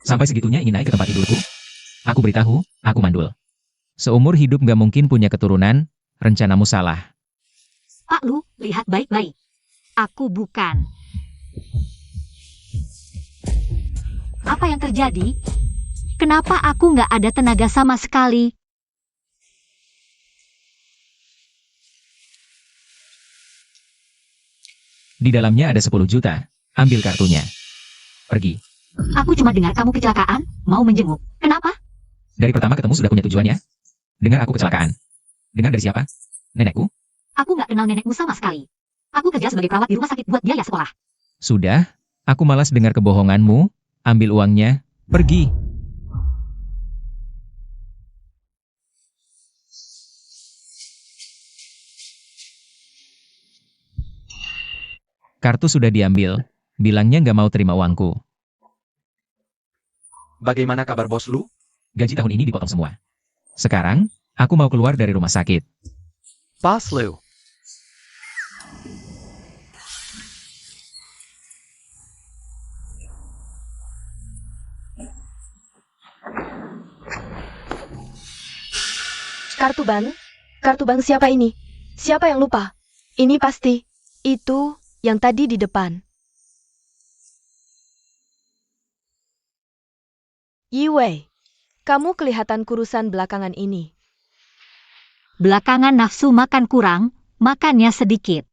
Sampai segitunya ingin naik ke tempat tidurku? Aku beritahu, aku mandul. Seumur hidup gak mungkin punya keturunan, rencanamu salah. Pak Lu, lihat baik-baik. Aku bukan. Apa yang terjadi? Kenapa aku nggak ada tenaga sama sekali? Di dalamnya ada 10 juta. Ambil kartunya. Pergi. Aku cuma dengar kamu kecelakaan, mau menjenguk. Kenapa? Dari pertama ketemu sudah punya tujuannya. Dengar aku kecelakaan. Dengar dari siapa? Nenekku? Aku nggak kenal nenekmu sama sekali. Aku kerja sebagai perawat di rumah sakit buat biaya sekolah. Sudah, aku malas dengar kebohonganmu. Ambil uangnya, pergi. Kartu sudah diambil. Bilangnya nggak mau terima uangku. Bagaimana kabar bos lu? Gaji tahun ini dipotong semua. Sekarang, aku mau keluar dari rumah sakit. Bos lu. Kartu bank? Kartu bank siapa ini? Siapa yang lupa? Ini pasti. Itu yang tadi di depan. Yiwei, kamu kelihatan kurusan belakangan ini. Belakangan nafsu makan kurang, makannya sedikit.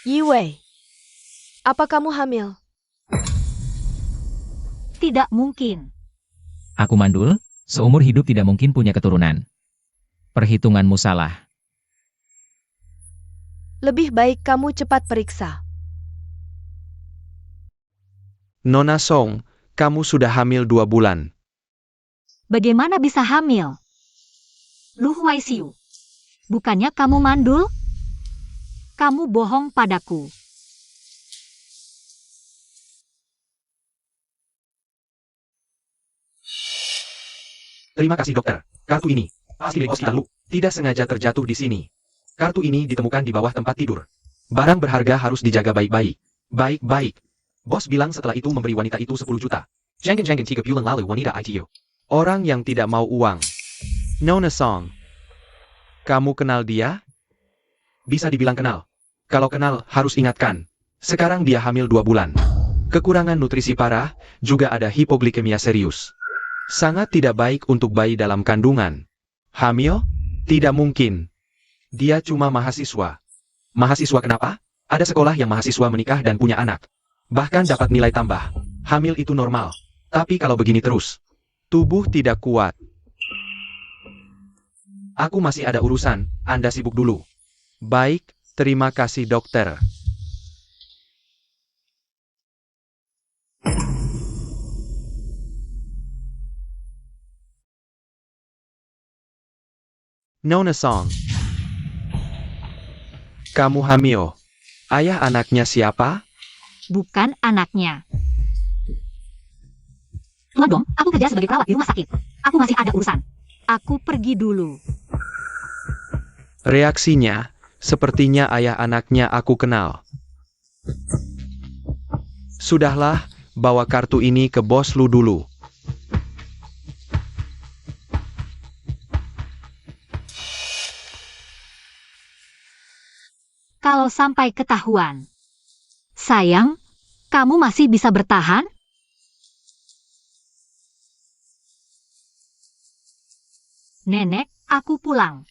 Yiwei, apa kamu hamil? Tidak mungkin. Aku mandul, seumur hidup tidak mungkin punya keturunan. Perhitunganmu salah. Lebih baik kamu cepat periksa. Nona Song, kamu sudah hamil 2 bulan. Bagaimana bisa hamil? Lu Huaisiu, bukannya kamu mandul? Kamu bohong padaku. Terima kasih dokter. Kartu ini pasti dari hospital lu. Tidak sengaja terjatuh di sini. Kartu ini ditemukan di bawah tempat tidur. Barang berharga harus dijaga baik-baik. Baik-baik. Bos bilang setelah itu memberi wanita itu 10 juta. Jangan 3 bulan lalu wanita ITU. Orang yang tidak mau uang. Nona Song. Kamu kenal dia? Bisa dibilang kenal. Kalau kenal, harus ingatkan. Sekarang dia hamil 2 bulan. Kekurangan nutrisi parah, juga ada hipoglikemia serius. Sangat tidak baik untuk bayi dalam kandungan. Hamil? Tidak mungkin. Dia cuma mahasiswa. Mahasiswa kenapa? Ada sekolah yang mahasiswa menikah dan punya anak. Bahkan dapat nilai tambah. Hamil itu normal. Tapi kalau begini terus, tubuh tidak kuat. Aku masih ada urusan, Anda sibuk dulu. Baik, terima kasih dokter. Nona Song. Kamu hamil. Ayah anaknya siapa? Bukan anaknya. Tuan dong, aku kerja sebagai perawat di rumah sakit. Aku masih ada urusan. Aku pergi dulu. Reaksinya, sepertinya ayah anaknya aku kenal. Sudahlah, bawa kartu ini ke bos lu dulu. Kalau sampai ketahuan. Sayang, kamu masih bisa bertahan? Nenek, aku pulang.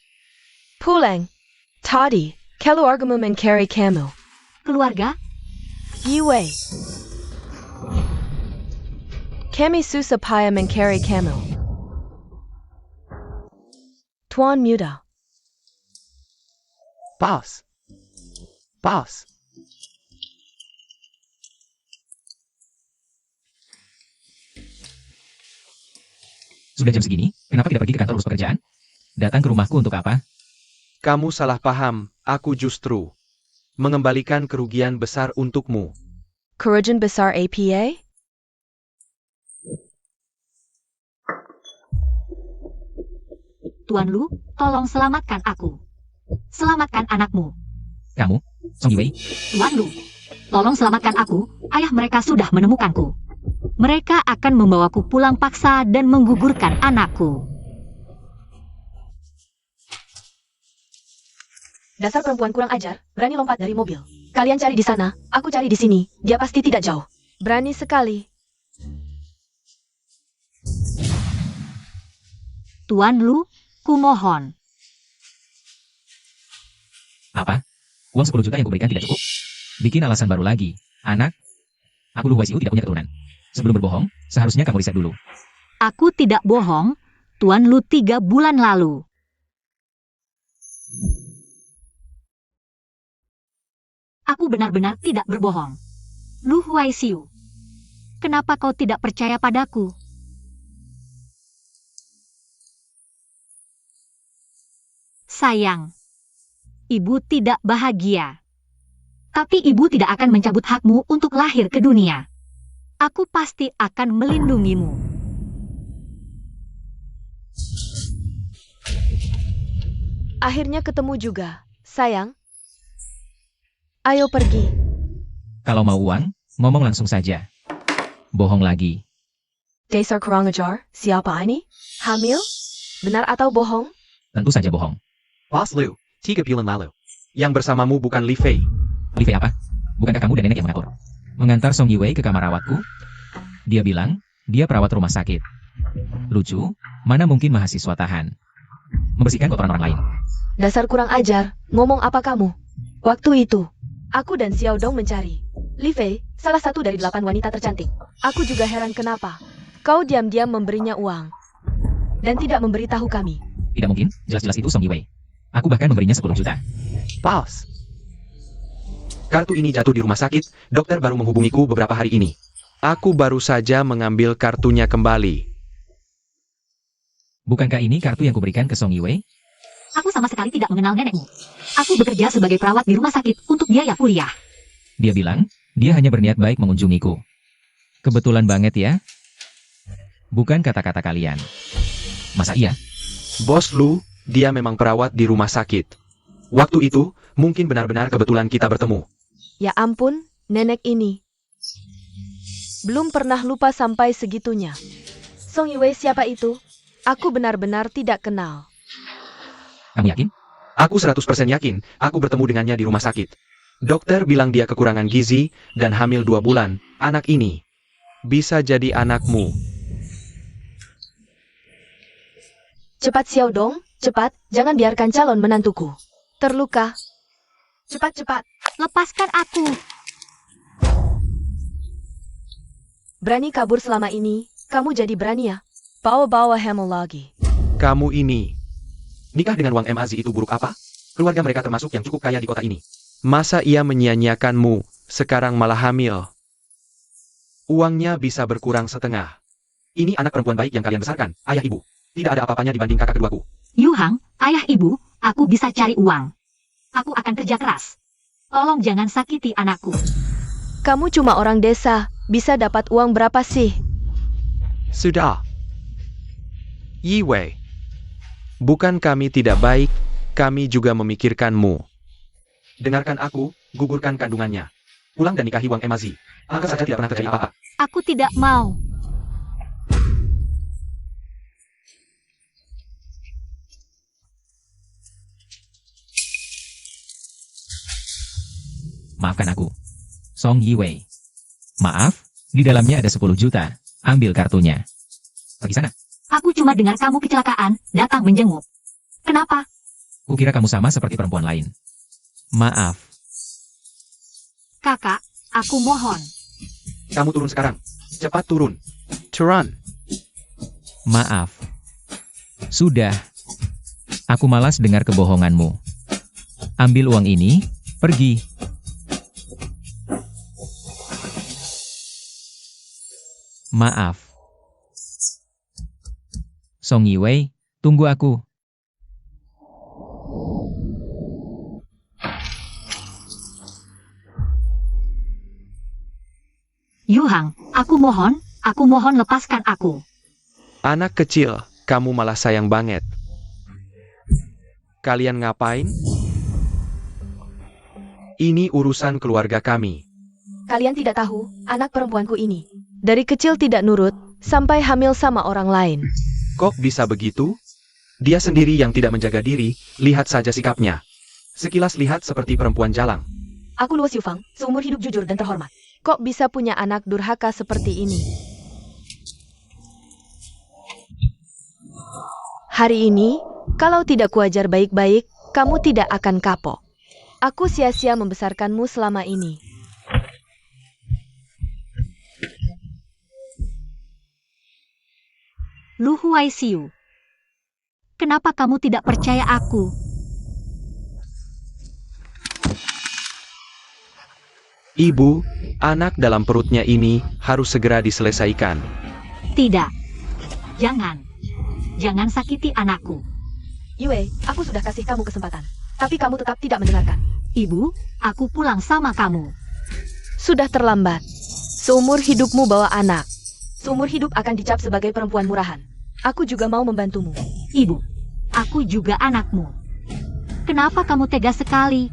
Pulang. Tadi, keluargamu mencari kamu. Keluarga? Yiwei. Kami susah payah mencari kamu. Tuan muda. Bos. Bos. Sudah jam segini, kenapa tidak pergi ke kantor urus pekerjaan? Datang ke rumahku untuk apa? Kamu salah paham, aku justru mengembalikan kerugian besar untukmu. Kerugian besar APA? Tuan Lu, tolong selamatkan aku. Selamatkan anakmu. Kamu, Song Yiwei, Tuan Lu, tolong selamatkan aku, ayah mereka sudah menemukanku. Mereka akan membawaku pulang paksa dan menggugurkan anakku. Dasar perempuan kurang ajar, berani lompat dari mobil. Kalian cari di sana, aku cari di sini, dia pasti tidak jauh. Berani sekali. Tuan Lu, kumohon. apa? Uang 10 juta yang kuberikan tidak cukup? Bikin alasan baru lagi. Anak, aku Lu Huaisiu tidak punya keturunan. Sebelum berbohong, seharusnya kamu riset dulu. Aku tidak bohong, Tuan Lu 3 bulan lalu. Aku benar-benar tidak berbohong. Lu Huaisiu, kenapa kau tidak percaya padaku? Sayang, ibu tidak bahagia. Tapi ibu tidak akan mencabut hakmu untuk lahir ke dunia. Aku pasti akan melindungimu. Akhirnya ketemu juga, sayang. Ayo pergi. Kalau mau uang, ngomong langsung saja. Bohong lagi. Dasar kurang ajar, siapa ini? Hamil? Benar atau bohong? Tentu saja bohong. Bos Lu, 3 bulan lalu. Yang bersamamu bukan Li Fei. Li Fei apa? Bukankah kamu dan nenek yang mengatur? Mengantar Song Yiwei ke kamar rawatku? Dia bilang, dia perawat rumah sakit. Lucu, mana mungkin mahasiswa tahan. Membersihkan kotoran orang lain. Dasar kurang ajar, ngomong apa kamu? Waktu itu, aku dan Xiao Dong mencari Li Fei, salah satu dari 8 wanita tercantik. Aku juga heran kenapa kau diam-diam memberinya uang dan tidak memberitahu kami. Tidak mungkin, jelas-jelas itu Song Yiwei. Aku bahkan memberinya 10 juta. Pals. Kartu ini jatuh di rumah sakit, dokter baru menghubungiku beberapa hari ini. Aku baru saja mengambil kartunya kembali. Bukankah ini kartu yang kuberikan ke Song Yiwei? Aku sama sekali tidak mengenal nenekmu. Aku bekerja sebagai perawat di rumah sakit untuk biaya kuliah. Dia bilang, dia hanya berniat baik mengunjungiku. Kebetulan banget ya. Bukan kata-kata kalian. Masa iya? Bos Lu, dia memang perawat di rumah sakit. Waktu itu, mungkin benar-benar kebetulan kita bertemu. Ya ampun, nenek ini. Belum pernah lupa sampai segitunya. Song Yiwei siapa itu? Aku benar-benar tidak kenal. Kamu yakin? Aku 100% yakin, aku bertemu dengannya di rumah sakit. Dokter bilang dia kekurangan gizi, dan hamil 2 bulan. Anak ini bisa jadi anakmu. Cepat Xiao Dong, cepat, jangan biarkan calon menantuku terluka. Cepat-cepat. Lepaskan aku. Berani kabur selama ini, kamu jadi berani ya? Bawa-bawa Hamil lagi. Kamu ini. Nikah dengan Wang Mazi itu buruk apa? Keluarga mereka termasuk yang cukup kaya di kota ini. Masa ia menyia-nyiakanmu, sekarang malah hamil? Uangnya bisa berkurang setengah. Ini anak perempuan baik yang kalian besarkan, ayah ibu. Tidak ada apa-apanya dibanding kakak keduaku. Yu Hang, ayah ibu, aku bisa cari uang. Aku akan kerja keras. Tolong jangan sakiti anakku. Kamu cuma orang desa, bisa dapat uang berapa sih? Sudah. Yi Wei. Bukan kami tidak baik, kami juga memikirkanmu. Dengarkan aku, gugurkan kandungannya. Pulang dan nikahi Wang Mazi. Anggap saja tidak pernah terjadi apa-apa. Aku tidak mau. Maafkan aku. Song Yiwei. Maaf, di dalamnya ada 10 juta. Ambil kartunya. Pergi sana. Aku cuma dengar kamu kecelakaan, datang menjenguk. Kenapa? Kukira kamu sama seperti perempuan lain. Maaf. Kakak, aku mohon. Kamu turun sekarang. Cepat turun. Turun. Maaf. Sudah. Aku malas dengar kebohonganmu. Ambil uang ini, pergi. Maaf. Song Yiwei, tunggu aku. Yu Hang, aku mohon lepaskan aku. Anak kecil, kamu malah sayang banget. Kalian ngapain? Ini urusan keluarga kami. Kalian tidak tahu, anak perempuanku ini. Dari kecil tidak nurut, sampai hamil sama orang lain. Kok bisa begitu? Dia sendiri yang tidak menjaga diri, lihat saja sikapnya. Sekilas lihat seperti perempuan jalang. Aku Luo Xiufang, seumur hidup jujur dan terhormat. Kok bisa punya anak durhaka seperti ini? Hari ini, kalau tidak kuajar baik-baik, kamu tidak akan kapok. Aku sia-sia membesarkanmu selama ini. Lu Huaisiu, kenapa kamu tidak percaya aku? Ibu, anak dalam perutnya ini harus segera diselesaikan. Tidak. Jangan. Jangan sakiti anakku. Yue, aku sudah kasih kamu kesempatan. Tapi kamu tetap tidak mendengarkan. Ibu, aku pulang sama kamu. Sudah terlambat. Seumur hidupmu bawa anak. Seumur hidup akan dicap sebagai perempuan murahan. Aku juga mau membantumu. Ibu, aku juga anakmu. Kenapa kamu tega sekali?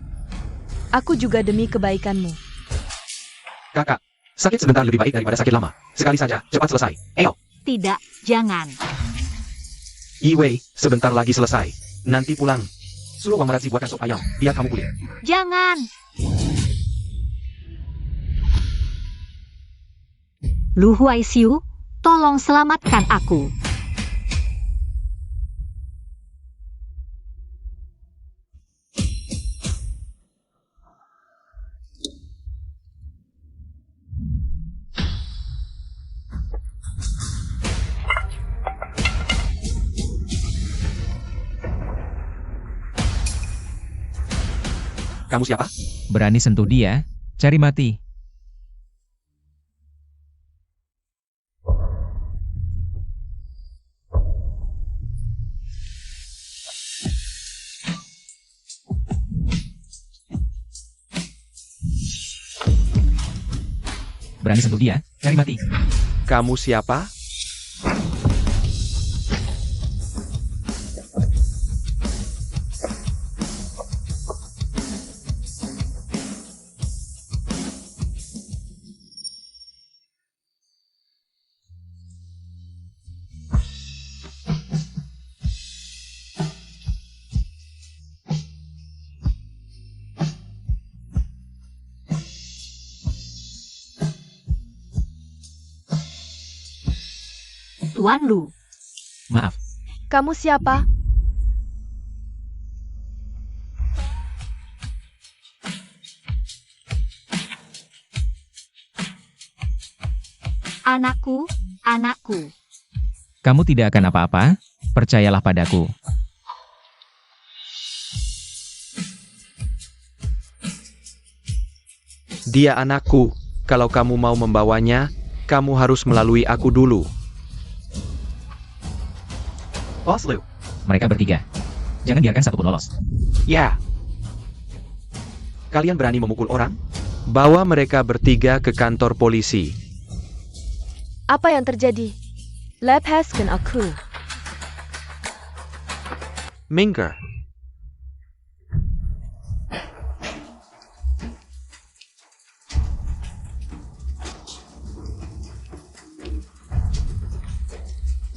Aku juga demi kebaikanmu. Kakak, sakit sebentar lebih baik daripada sakit lama. Sekali saja, cepat selesai. Ayo. Tidak, jangan. Iwei, sebentar lagi selesai. Nanti pulang. Suruh Wang Meratsi buatkan sop ayam, biar kamu pulih. Jangan. Lu Huaisiu, tolong selamatkan aku. Kamu siapa? Berani sentuh dia, cari mati. Berani sentuh dia, cari mati. Kamu siapa? Tuan Lu, Maaf, Kamu siapa? anakku, anakku. kamu tidak akan apa-apa, percayalah padaku. Dia anakku. Kalau kamu mau membawanya, kamu harus melalui aku dulu. Bos Lu. Mereka bertiga. Jangan biarkan satu pun lolos. Ya. Kalian berani memukul orang? Bawa mereka bertiga ke kantor polisi. Apa yang terjadi? Lepaskan aku. Minker.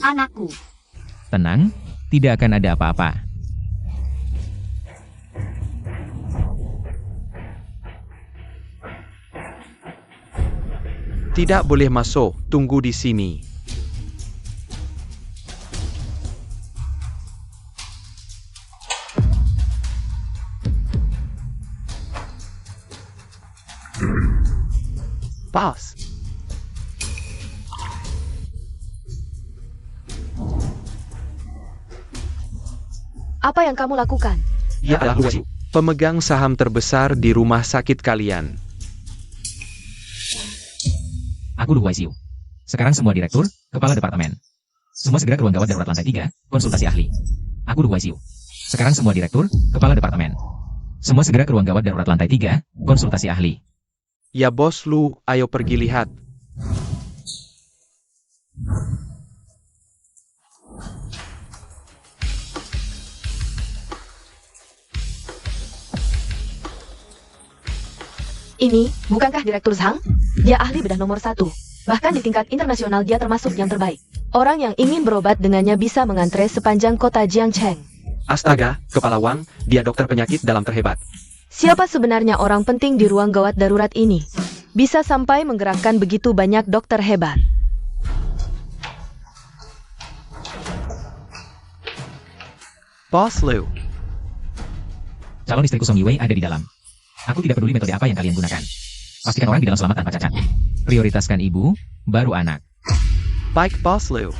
Anakku. Tenang, tidak akan ada apa-apa. Tidak boleh masuk, tunggu di sini. Pas. Apa yang kamu lakukan? Dia adalah Luwasiu, pemegang saham terbesar di rumah sakit kalian. Aku Lu Huaisiu. Sekarang semua direktur, kepala departemen. Semua segera ke ruang gawat darurat lantai 3, konsultasi ahli. Aku Lu Huaisiu. Sekarang semua direktur, kepala departemen. Semua segera ke ruang gawat darurat lantai 3, konsultasi ahli. Ya bos Lu, ayo pergi lihat. Ini, bukankah Direktur Zhang? Dia ahli bedah nomor 1. Bahkan di tingkat internasional dia termasuk yang terbaik. Orang yang ingin berobat dengannya bisa mengantre sepanjang kota Jiangcheng. Astaga, Kepala Wang, dia dokter penyakit dalam terhebat. Siapa sebenarnya orang penting di ruang gawat darurat ini? Bisa sampai menggerakkan begitu banyak dokter hebat. Boss Liu. Calon istriku Song Yiwei ada di dalam. Aku tidak peduli metode apa yang kalian gunakan. Pastikan orang di dalam selamat tanpa cacat. Prioritaskan ibu, baru anak. Baik, Boss Liu.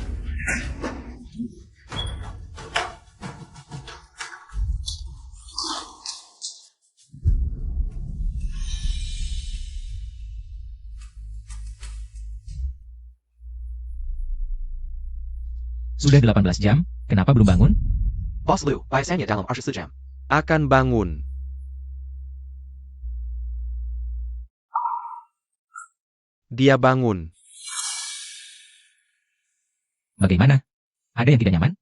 Sudah 18 jam, kenapa belum bangun? Boss Liu, biasanya dalam 24 jam. Akan bangun. Dia bangun. Bagaimana? Ada yang tidak nyaman?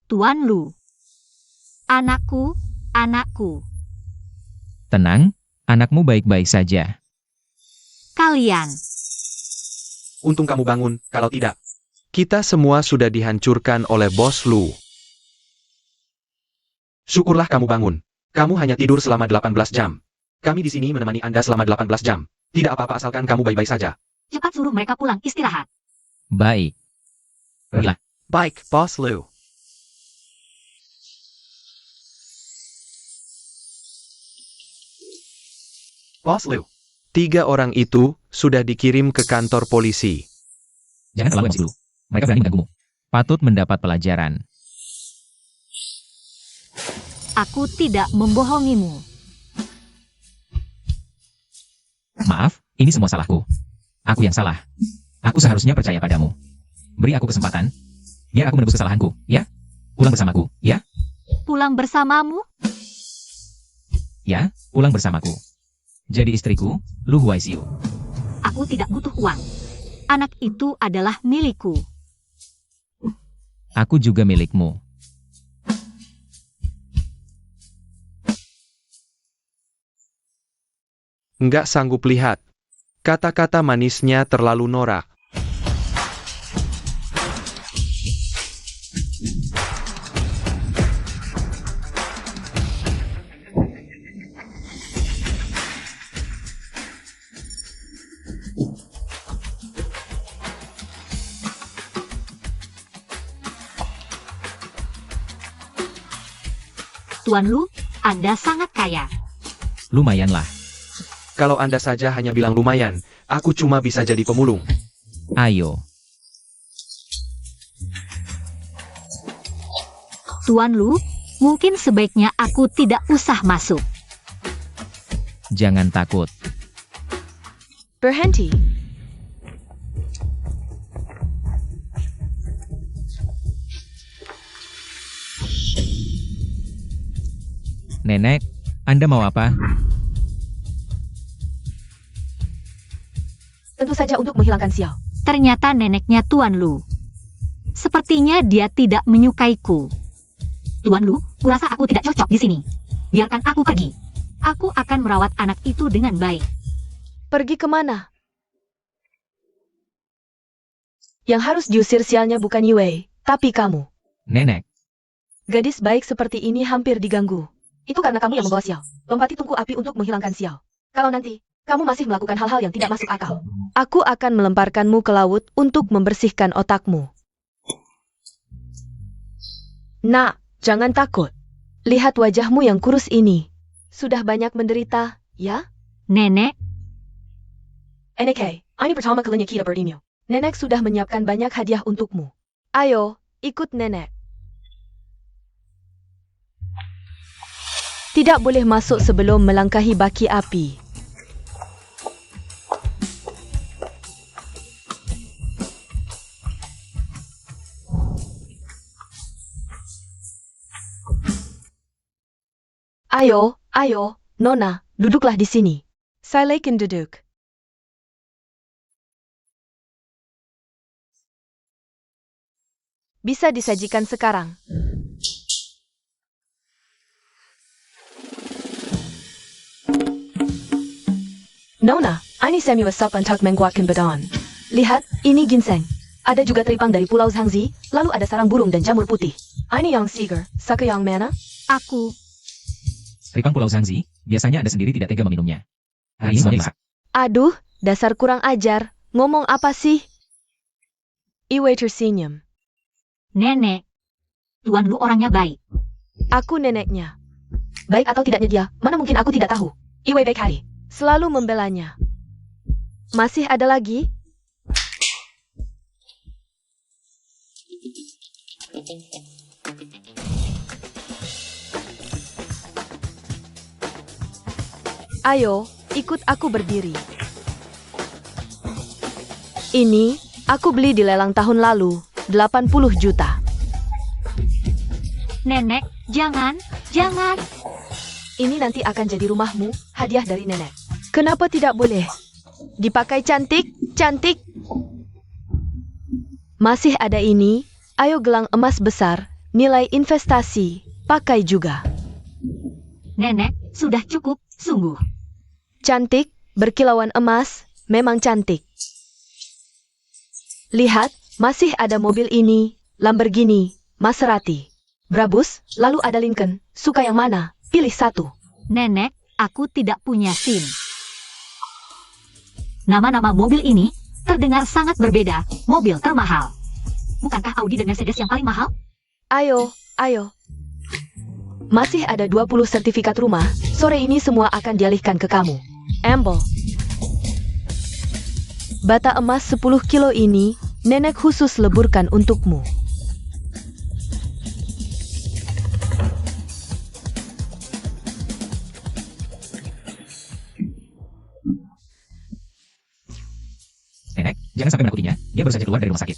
Tuan Lu. Anakku, anakku. Tenang, anakmu baik-baik saja. Kalian. Untung kamu bangun, kalau tidak. Kita semua sudah dihancurkan oleh Bos Lu. Syukurlah kamu bangun. Kamu hanya tidur selama 18 jam. Kami di sini menemani Anda selama 18 jam. Tidak apa-apa asalkan kamu baik-baik saja. Cepat suruh mereka pulang istirahat. Baik. Pergilah. Baik, Bos Lu. Bos Liu. 3 orang itu sudah dikirim ke kantor polisi. Jangan terlalu emosi dulu. Mereka berani mengganggumu. Patut mendapat pelajaran. Aku tidak membohongimu. Maaf, ini semua salahku. Aku yang salah. Aku seharusnya percaya padamu. Beri aku kesempatan. Biar aku menebus kesalahanku, ya? Pulang bersamaku, ya? Pulang bersamamu? Ya, pulang bersamaku. Jadi istriku, Lu Huaixiu. Aku tidak butuh uang. Anak itu adalah milikku. Aku juga milikmu. Nggak sanggup lihat. Kata-kata manisnya terlalu norak. Tuan Lu, Anda sangat kaya. Lumayanlah. Kalau Anda saja hanya bilang lumayan, aku cuma bisa jadi pemulung. Ayo. Tuan Lu, mungkin sebaiknya aku tidak usah masuk. Jangan takut. Berhenti. Nenek, Anda mau apa? Tentu saja untuk menghilangkan sial. Ternyata neneknya Tuan Lu. Sepertinya dia tidak menyukaiku. Tuan Lu, kurasa aku tidak cocok di sini. Biarkan aku pergi. Aku akan merawat anak itu dengan baik. Pergi kemana? Yang harus diusir sialnya bukan Yue, tapi kamu. Nenek, Gadis baik seperti ini hampir diganggu. Itu karena kamu yang membawa sial. Lompati tungku api untuk menghilangkan sial. Kalau nanti, kamu masih melakukan hal-hal yang tidak masuk akal. Aku akan melemparkanmu ke laut untuk membersihkan otakmu. Nak, jangan takut. Lihat wajahmu yang kurus ini. Sudah banyak menderita, ya? Nenek, NK, ini pertama kalinya kita bertemu. Nenek sudah menyiapkan banyak hadiah untukmu. Ayo, ikut nenek. Tidak boleh masuk sebelum melangkahi baki api. Ayo, ayo, Nona, duduklah di sini. Silakan duduk. Bisa disajikan sekarang. Nona, ini Samuel Sapantak menguatkan badan. Lihat, ini ginseng. Ada juga teripang dari Pulau Zhangzi, lalu ada sarang burung dan jamur putih. Ini yang segar, sake yang mana? Aku, Teripang Pulau Zhangzi, biasanya Anda sendiri tidak tega meminumnya. Hari ini semuanya dimasak. Aduh, dasar kurang ajar. Ngomong apa sih? Iwei tersenyum. Nenek. Tuan Lu orangnya baik. Aku neneknya. Baik atau tidaknya dia, mana mungkin aku tidak tahu. Iwei baik hari. Selalu membelanya. Masih ada lagi? Ayo, ikut aku berdiri. Ini, aku beli di lelang tahun lalu, 80 juta. Nenek, jangan, jangan. Ini nanti akan jadi rumahmu, hadiah dari nenek. Kenapa tidak boleh? Dipakai cantik, cantik. Masih ada ini, ayo gelang emas besar, nilai investasi, pakai juga. Nenek, sudah cukup, sungguh. Cantik, berkilauan emas, memang cantik. Lihat, masih ada mobil ini, Lamborghini, Maserati, Brabus, lalu ada Lincoln, suka yang mana? Pilih satu. Nenek, aku tidak punya SIM. Nama-nama mobil ini terdengar sangat berbeda, mobil termahal. Bukankah Audi dan Mercedes yang paling mahal? Ayo, ayo. Masih ada 20 sertifikat rumah, sore ini semua akan dialihkan ke kamu. Amble. Bata emas 10 kilo ini, nenek khusus leburkan untukmu. Nenek, jangan sampai menakutinya. Dia baru saja keluar dari rumah sakit.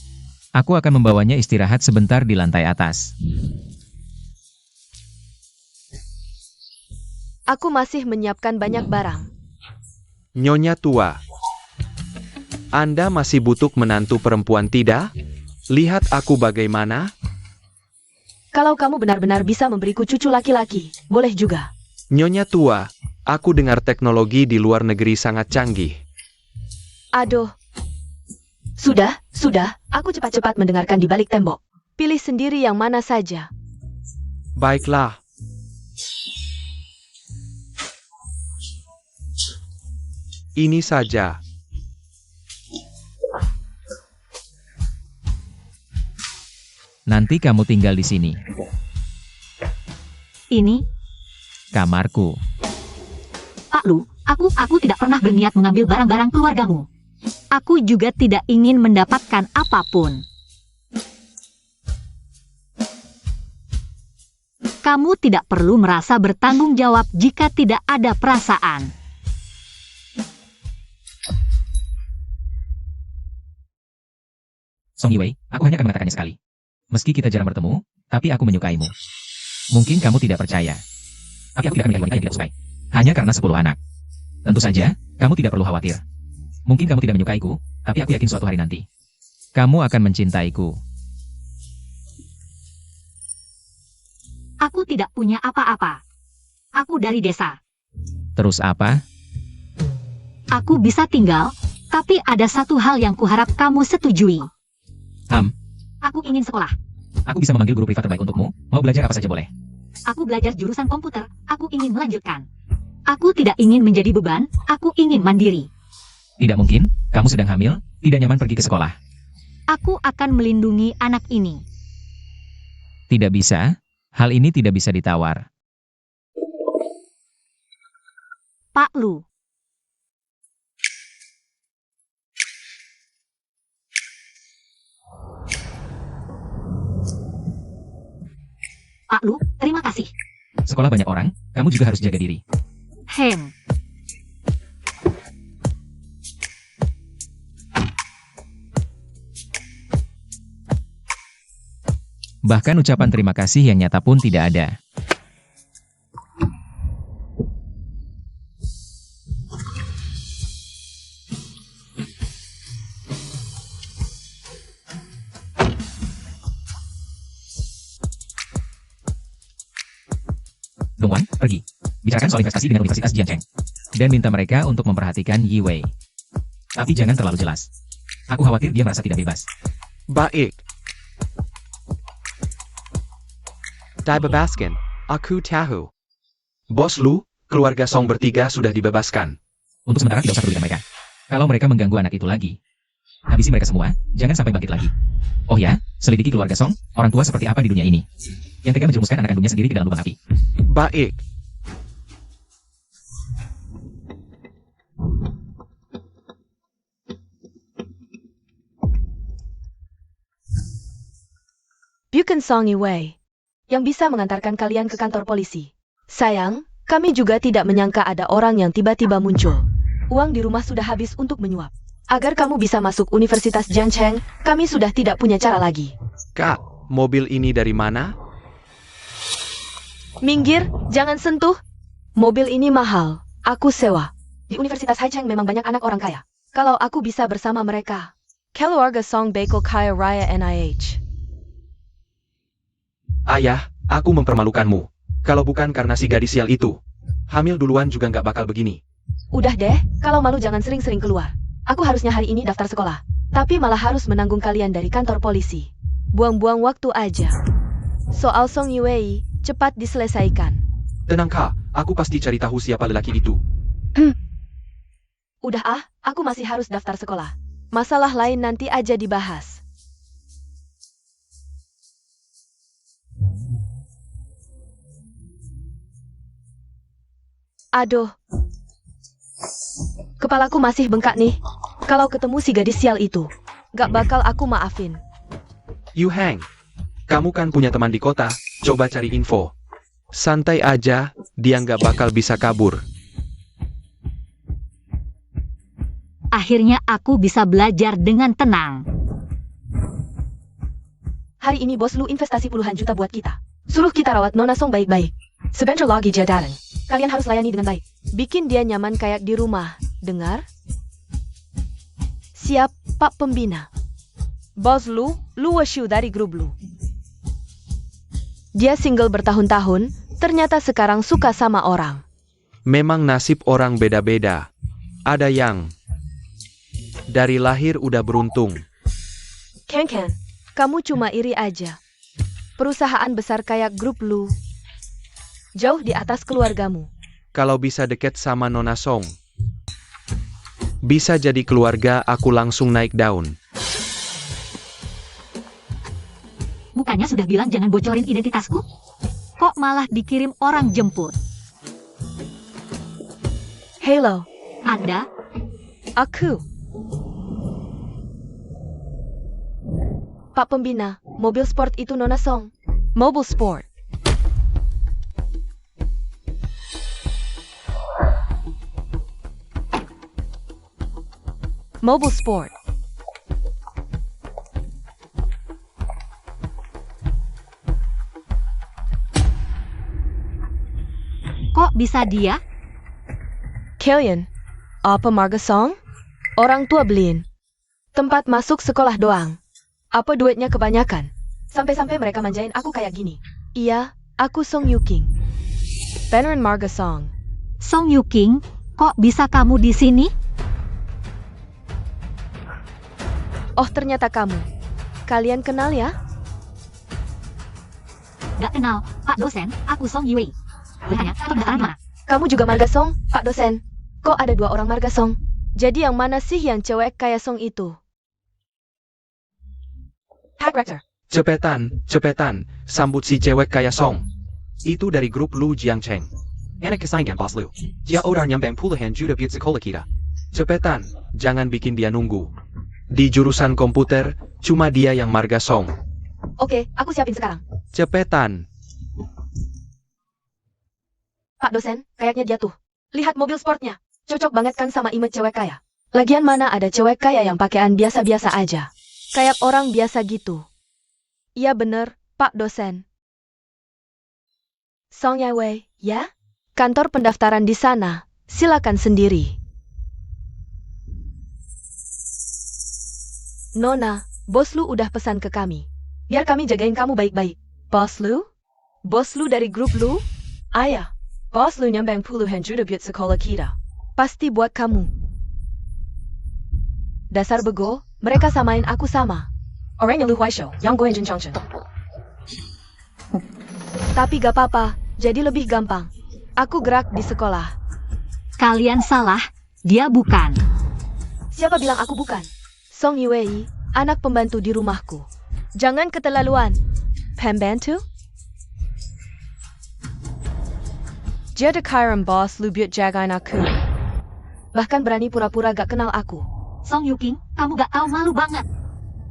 Aku akan membawanya istirahat sebentar di lantai atas. Aku masih menyiapkan banyak barang. Nyonya tua. Anda masih butuh menantu perempuan tidak? Lihat aku bagaimana. Kalau kamu benar-benar bisa memberiku cucu laki-laki, boleh juga. Nyonya tua, aku dengar teknologi di luar negeri sangat canggih. Aduh. Sudah, aku cepat-cepat mendengarkan di balik tembok. Pilih sendiri yang mana saja. Baiklah. Ini saja. Nanti kamu tinggal di sini. Ini, Kamarku. Pak Lu, aku tidak pernah berniat mengambil barang-barang keluargamu. Aku juga tidak ingin mendapatkan apapun. Kamu tidak perlu merasa bertanggung jawab jika tidak ada perasaan. Song Yiwei, aku hanya akan mengatakannya sekali. Meski kita jarang bertemu, tapi aku menyukaimu. Mungkin kamu tidak percaya. Tapi aku tidak akan menikahi wanita yang tidak sukai. Hanya karena 10 anak. Tentu saja, kamu tidak perlu khawatir. Mungkin kamu tidak menyukaiku, tapi aku yakin suatu hari nanti kamu akan mencintaiku. Aku tidak punya apa-apa. Aku dari desa. Terus apa? Aku bisa tinggal, tapi ada satu hal yang kuharap kamu setujui. Aku ingin sekolah. Aku bisa memanggil guru privat terbaik untukmu. Mau belajar apa saja boleh. Aku belajar jurusan komputer. Aku ingin melanjutkan. Aku tidak ingin menjadi beban. Aku ingin mandiri. Tidak mungkin, kamu sedang hamil, tidak nyaman pergi ke sekolah. Aku akan melindungi anak ini. Tidak bisa, hal ini tidak bisa ditawar. Pak Lu. Pak Lu, terima kasih. Sekolah banyak orang, kamu juga harus jaga diri. Hem. Bahkan ucapan terima kasih yang nyata pun tidak ada. Dongwan, pergi. Bicarakan soal investasi dengan Universitas Jiangcheng. dan minta mereka untuk memperhatikan Yi Wei. Tapi jangan terlalu jelas. Aku khawatir dia merasa tidak bebas. Baik. Dibebaskan. Aku tahu. Bos Lu, keluarga Song bertiga sudah dibebaskan. Untuk sementara tidak usah pedulikan mereka. Kalau mereka mengganggu anak itu lagi, habisi mereka semua, jangan sampai bangkit lagi. Oh ya, selidiki keluarga Song, orang tua seperti apa di dunia ini. Yang tega menjerumuskan anak kandungnya sendiri ke dalam lubang api. Baik. Bukan Song Yiwei yang bisa mengantarkan kalian ke kantor polisi. Sayang, kami juga tidak menyangka ada orang yang tiba-tiba muncul. Uang di rumah sudah habis untuk menyuap. Agar kamu bisa masuk Universitas Jiangcheng, kami sudah tidak punya cara lagi. Kak, mobil ini dari mana? Minggir, jangan sentuh. Mobil ini mahal. Aku sewa. Di Universitas Haicheng memang banyak anak orang kaya. Kalau aku bisa bersama mereka. Keluarga Song Bakal Kaya Raya NIH. Ayah, aku mempermalukanmu. Kalau bukan karena si gadis sial itu. Hamil duluan juga nggak bakal begini. Udah deh, kalau malu jangan sering-sering keluar. Aku harusnya hari ini daftar sekolah. Tapi malah harus menanggung kalian dari kantor polisi. Buang-buang waktu aja. Soal Song Yiwei, cepat diselesaikan. Tenang Kak, aku pasti cari tahu siapa lelaki itu. Udah aku masih harus daftar sekolah. Masalah lain nanti aja dibahas. Aduh. Kepalaku masih bengkak nih. Kalau ketemu si gadis sial itu, gak bakal aku maafin. Yu Hang, kamu kan punya teman di kota, coba cari info. Santai aja, dia nggak bakal bisa kabur. Akhirnya aku bisa belajar dengan tenang. Hari ini bos lu investasi puluhan juta buat kita. Suruh kita rawat Nona Song baik-baik. Sebentar lagi dia datang. Kalian harus layani dengan baik. Bikin dia nyaman kayak di rumah. Dengar? Siap, Pak Pembina. Bos Lu Washu dari grup Lu. Dia single bertahun-tahun, ternyata sekarang suka sama orang. Memang nasib orang beda-beda. Ada yang dari lahir udah beruntung. Ken, kamu cuma iri aja. Perusahaan besar kayak grup Lu jauh di atas keluargamu. Kalau bisa deket sama Nona Song, bisa jadi keluarga aku langsung naik daun. Bukannya sudah bilang jangan bocorin identitasku? Kok malah dikirim orang jemput? Hello, Anda? aku. Pak Pembina, mobil sport itu Nona Song. Mobil sport. Mobil sport. Kok bisa dia? Kalian, apa Marga Song? Orang tua beliin. Tempat masuk sekolah doang. Apa duitnya kebanyakan? Sampai-sampai mereka manjain aku kayak gini. Iya, aku Song Yuking. Beneran Marga Song. Song Yuking, kok bisa kamu di sini? Oh, ternyata kamu. Kalian kenal ya? Gak kenal, Pak dosen, aku Song Yiwei. Bertanya, pendaftaran mana? Kamu juga Marga Song, Pak dosen. Kok ada dua orang Marga Song? Jadi yang mana sih yang cewek kayak Song itu? Tag Rector. Cepetan, sambut si cewek kayak Song. Itu dari grup Lu Jiangcheng. Anak kesayangan Bos Lu. Dia orang nyambang puluhan juta buat sekolah kita. Cepetan, jangan bikin dia nunggu. Di jurusan komputer, cuma dia yang Marga Song. Oke, aku siapin sekarang. Cepetan. Pak dosen, kayaknya dia tuh. Lihat mobil sportnya. Cocok banget kan sama image cewek kaya. Lagian mana ada cewek kaya yang pakaian biasa-biasa aja. Kayak orang biasa gitu. Iya bener, Pak dosen. Song Yiwei, ya? Kantor pendaftaran di sana. Silakan sendiri. Nona, Bos Lu udah pesan ke kami. Biar kami jagain kamu baik-baik. Bos Lu? Bos Lu dari grup Lu? Ayah, Bos Lu nyambang puluhan juta buat sekolah kita. Pasti buat kamu. Dasar bego, mereka samain aku sama. Orang yang Lu Huaishou, yang gue Jin Changchen. Tapi gak apa-apa, jadi lebih gampang. Aku gerak di sekolah. Kalian salah, dia bukan. Siapa bilang aku bukan? Song Yue, anak pembantu di rumahku. Jangan keterlaluan. Pembantu? Dia dekaran bos lu buat jagain aku. Bahkan berani pura-pura gak kenal aku. Song Yuking, kamu gak tahu malu banget.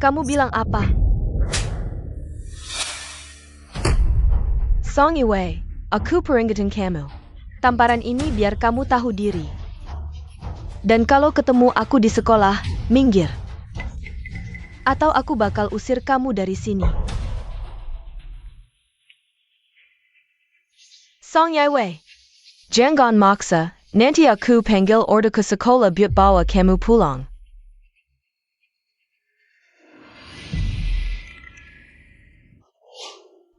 Kamu bilang apa? Song Yue, aku peringatin kamu. Tamparan ini biar kamu tahu diri. Dan kalau ketemu aku di sekolah, minggir. Atau aku bakal usir kamu dari sini. Song Yue, jangan maksa, nanti aku panggil order ke sekolah buat bawa kamu pulang.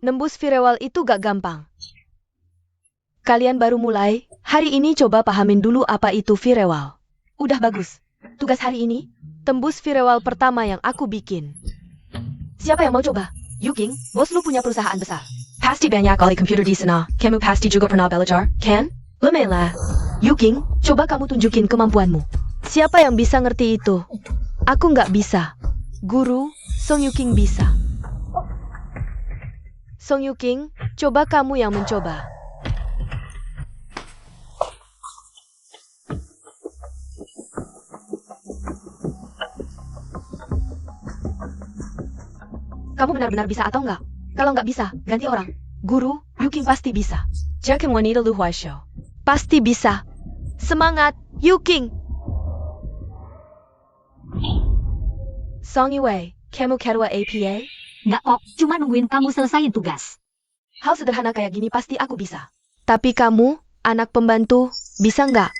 Nembus firewall itu gak gampang. Kalian baru mulai, hari ini coba pahamin dulu apa itu firewall. Udah bagus. Tugas hari ini, tembus firewall pertama yang aku bikin. Siapa yang mau coba? Yuking, bos lu punya perusahaan besar. Pasti banyak kali komputer di sana. Kamu pasti juga pernah belajar, kan? Lemela. Yuking, coba kamu tunjukin kemampuanmu. Siapa yang bisa ngerti itu? Aku nggak bisa. Guru, Song Yuking bisa. Song Yuking, coba kamu yang mencoba. Kamu benar-benar bisa atau enggak? Kalau nggak bisa, ganti orang. Guru, Yuking pasti bisa. Jangan wanita Lu Huaishou. Pasti bisa. Semangat, Yuking! Song Yue, kamu ketua APA? Nggak kok, cuma nungguin kamu selesaiin tugas. Hal sederhana kayak gini pasti aku bisa. Tapi kamu, anak pembantu, bisa nggak?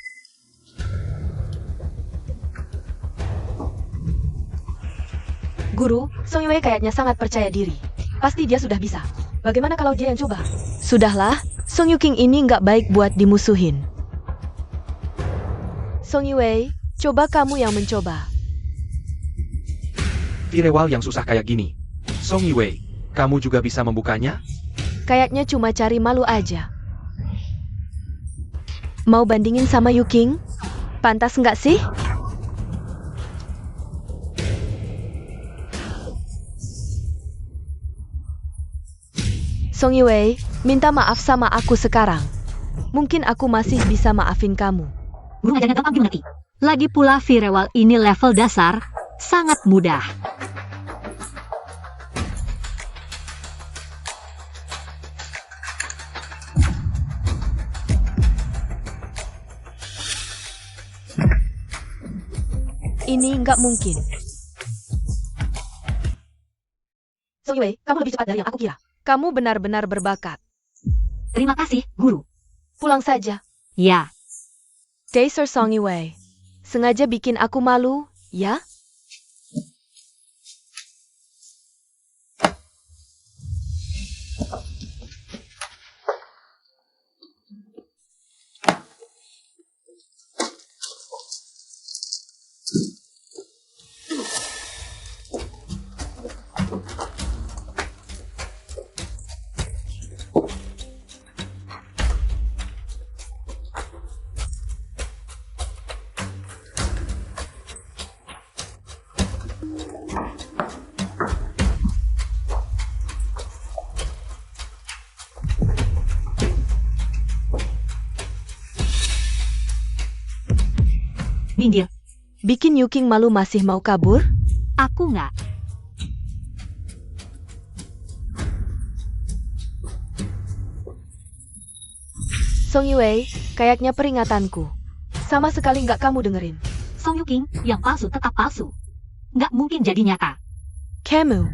Guru, Song Yue kayaknya sangat percaya diri. Pasti dia sudah bisa. Bagaimana kalau dia yang coba? Sudahlah, Song Yuking ini nggak baik buat dimusuhin. Song Yue, coba kamu yang mencoba. Firewall yang susah kayak gini. Song Yue, kamu juga bisa membukanya? Kayaknya cuma cari malu aja. Mau bandingin sama Yuking? Pantas nggak sih? Song Yue, minta maaf sama aku sekarang. Mungkin aku masih bisa maafin kamu. Guru ngajarnya gampang dimengerti. Lagi pula firewall ini level dasar, sangat mudah. Ini nggak mungkin. Song Yue, kamu lebih cepat dari yang aku kira. Kamu benar-benar berbakat. Terima kasih, Guru. Pulang saja. Ya, Dasar Song Yue. Sengaja bikin aku malu, ya? minggir. Bikin Yuking malu masih mau kabur? Aku nggak. Song Yue, kayaknya peringatanku. Sama sekali nggak kamu dengerin. Song Yuking, yang palsu tetap palsu. Nggak mungkin jadi nyata. Kamu.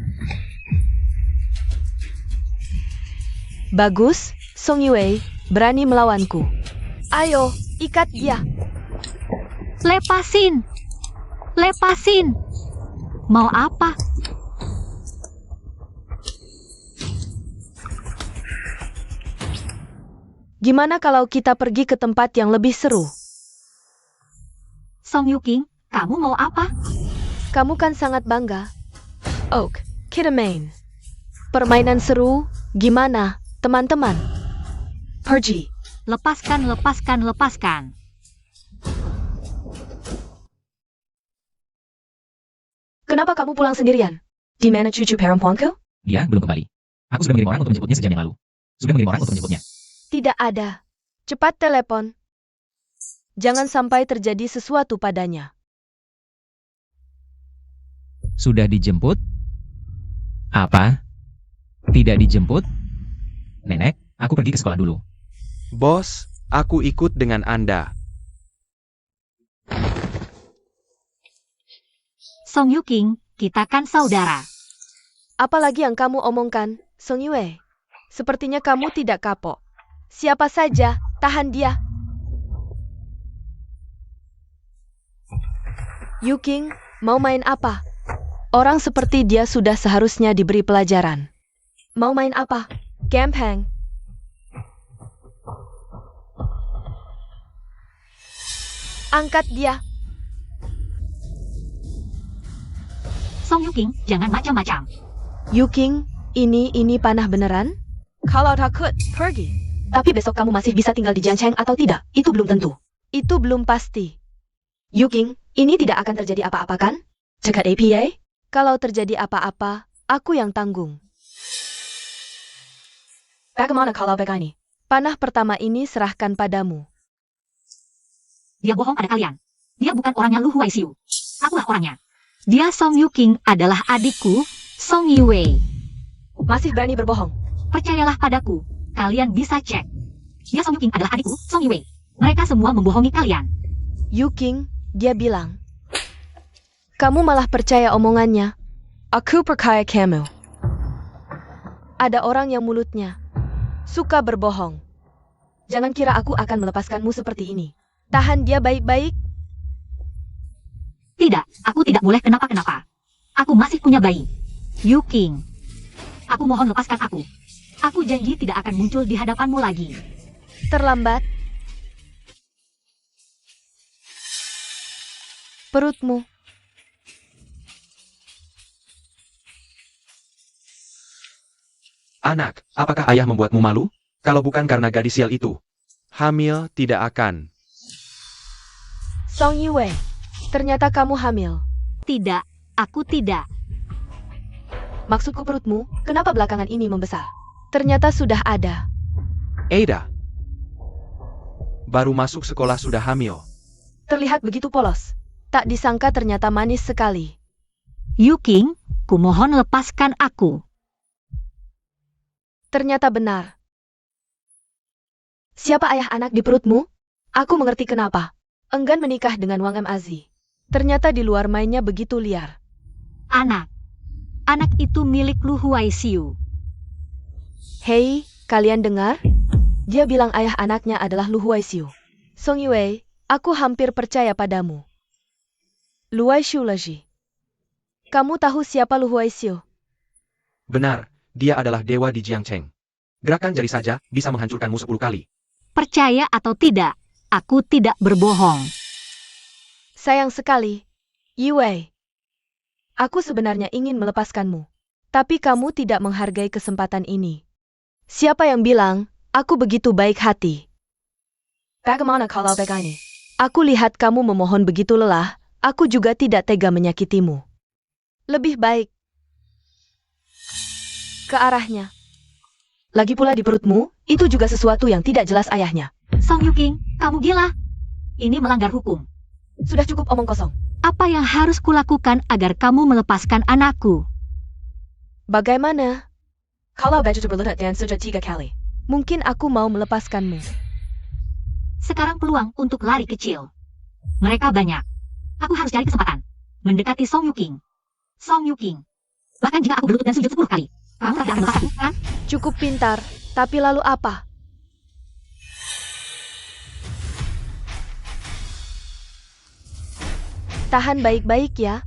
Bagus, Song Yue, berani melawanku. Ayo, ikat dia. Lepasin! Lepasin! Mau apa? Gimana kalau kita pergi ke tempat yang lebih seru? Song Yuking, kamu mau apa? Kamu kan sangat bangga. Oak, kita main. Permainan seru, gimana, teman-teman? Pergi. Lepaskan, lepaskan, lepaskan. Kenapa kamu pulang sendirian? Di mana cucu perempuanku? Dia belum kembali. Aku sudah mengirim orang untuk menjemputnya sejam yang lalu. Sudah mengirim orang untuk menjemputnya. Tidak ada. Cepat telepon. Jangan sampai terjadi sesuatu padanya. Sudah dijemput? Apa? Tidak dijemput? Nenek, aku pergi ke sekolah dulu. Bos, aku ikut dengan Anda. Song Yuking, kita kan saudara. Apalagi yang kamu omongkan, Song Yue? Sepertinya kamu tidak kapok. Siapa saja, tahan dia. Yuking, mau main apa? Orang seperti dia sudah seharusnya diberi pelajaran. Mau main apa? Gampang. Angkat dia. Song Yuking, jangan macam-macam. Yuking, ini panah beneran? Kalau takut, pergi. Tapi besok kamu masih bisa tinggal di Jiangcheng atau tidak, itu belum tentu. Itu belum pasti. Yuking, ini tidak akan terjadi apa-apa kan? Cekat APA? Kalau terjadi apa-apa, aku yang tanggung. Bagaimana kalau begini? Panah pertama ini serahkan padamu. Dia bohong pada kalian. Dia bukan orangnya Lu Huaisiu. Akulah orangnya. Dia Song Yuking adalah adikku, Song Yue. Masih berani berbohong? Percayalah padaku. Kalian bisa cek. Dia Song Yuking adalah adikku, Song Yue. Mereka semua membohongi kalian. Yuking, dia bilang. Kamu malah percaya omongannya. Aku percaya kamu. Ada orang yang mulutnya suka berbohong. Jangan kira aku akan melepaskanmu seperti ini. Tahan dia baik-baik. Tidak, aku tidak boleh kenapa-kenapa. Aku masih punya bayi. Yuking. Aku mohon lepaskan aku. Aku janji tidak akan muncul di hadapanmu lagi. Terlambat. Perutmu. Anak, apakah ayah membuatmu malu? Kalau bukan karena gadis sial itu. Hamil tidak akan. Song Yue, ternyata kamu hamil. Tidak, aku tidak. Maksudku perutmu, kenapa belakangan ini membesar? Ternyata sudah ada. Ada. Baru masuk sekolah sudah hamil. Terlihat begitu polos. Tak disangka ternyata manis sekali. Yuking, kumohon lepaskan aku. Ternyata benar. Siapa ayah anak di perutmu? Aku mengerti kenapa. Enggan menikah dengan Wang Mazi. Ternyata di luar mainnya begitu liar. Anak. Anak itu milik Lu Huaisiu. Hei, kalian dengar? Dia bilang ayah anaknya adalah Lu Huaisiu. Song Yue, aku hampir percaya padamu. Lu Huaisiu lagi. Kamu tahu siapa Lu Huaisiu? Benar, dia adalah dewa di Jiangcheng. Gerakan jari saja bisa menghancurkanmu 10 kali. Percaya atau tidak, aku tidak berbohong. Sayang sekali. Yue. Aku sebenarnya ingin melepaskanmu. Tapi kamu tidak menghargai kesempatan ini. Siapa yang bilang, aku begitu baik hati? Bagaimana kalau begini? Aku lihat kamu memohon begitu lelah, aku juga tidak tega menyakitimu. Lebih baik. Ke arahnya. Lagi pula di perutmu, itu juga sesuatu yang tidak jelas ayahnya. Song Yuking, kamu gila. Ini melanggar hukum. Sudah cukup omong kosong. Apa yang harus kulakukan agar kamu melepaskan anakku? Bagaimana? Kalau baju berletak dan sudah 3 kali. Mungkin aku mau melepaskanmu. Sekarang peluang untuk lari kecil. Mereka banyak. Aku harus cari kesempatan. Mendekati Song Yuking. Song Yuking. Bahkan jika aku berlutut dan sujud 10 kali. Kamu tidak akan melepaskanku, kan? Cukup pintar, tapi lalu apa? Tahan baik-baik ya.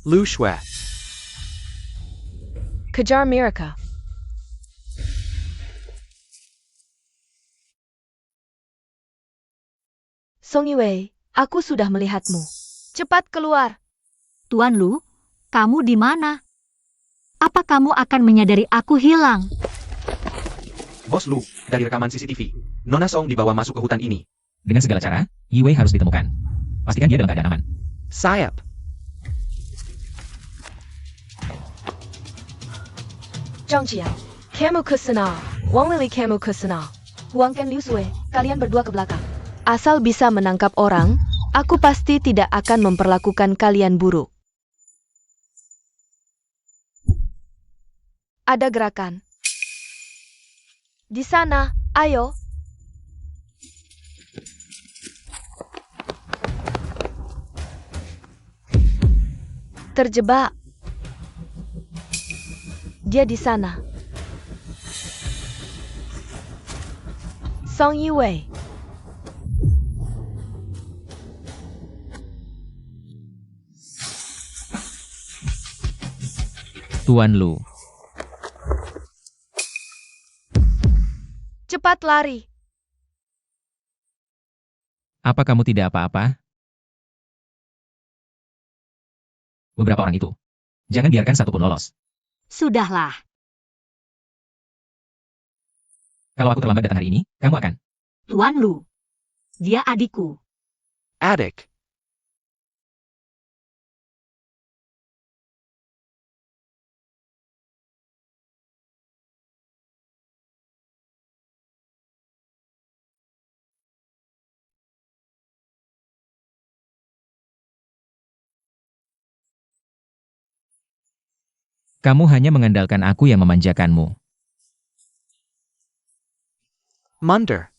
Lu Shui. Kejar mereka. Song Yue, aku sudah melihatmu. Cepat keluar. Tuan Lu, kamu di mana? Apa kamu akan menyadari aku hilang? Bos Lu, dari rekaman CCTV, Nona Song dibawa masuk ke hutan ini. Dengan segala cara, Yue harus ditemukan. Pastikan dia dalam keadaan aman. Sayap. Zhang Jiang, kamu ke sana. Wang Lili kamu ke sana. Huang Ken Liu Sui, kalian berdua ke belakang. Asal bisa menangkap orang, aku pasti tidak akan memperlakukan kalian buruk. Ada gerakan. Di sana, ayo. Terjebak. Dia di sana. Song Yue. Tuan Lu. Cepat lari. Apa kamu tidak apa-apa? Beberapa orang itu. Jangan biarkan satupun lolos. Sudahlah. Kalau aku terlambat datang hari ini, kamu akan. Tuan Lu. Dia adikku. Adik. Kamu hanya mengandalkan aku yang memanjakanmu. Munder.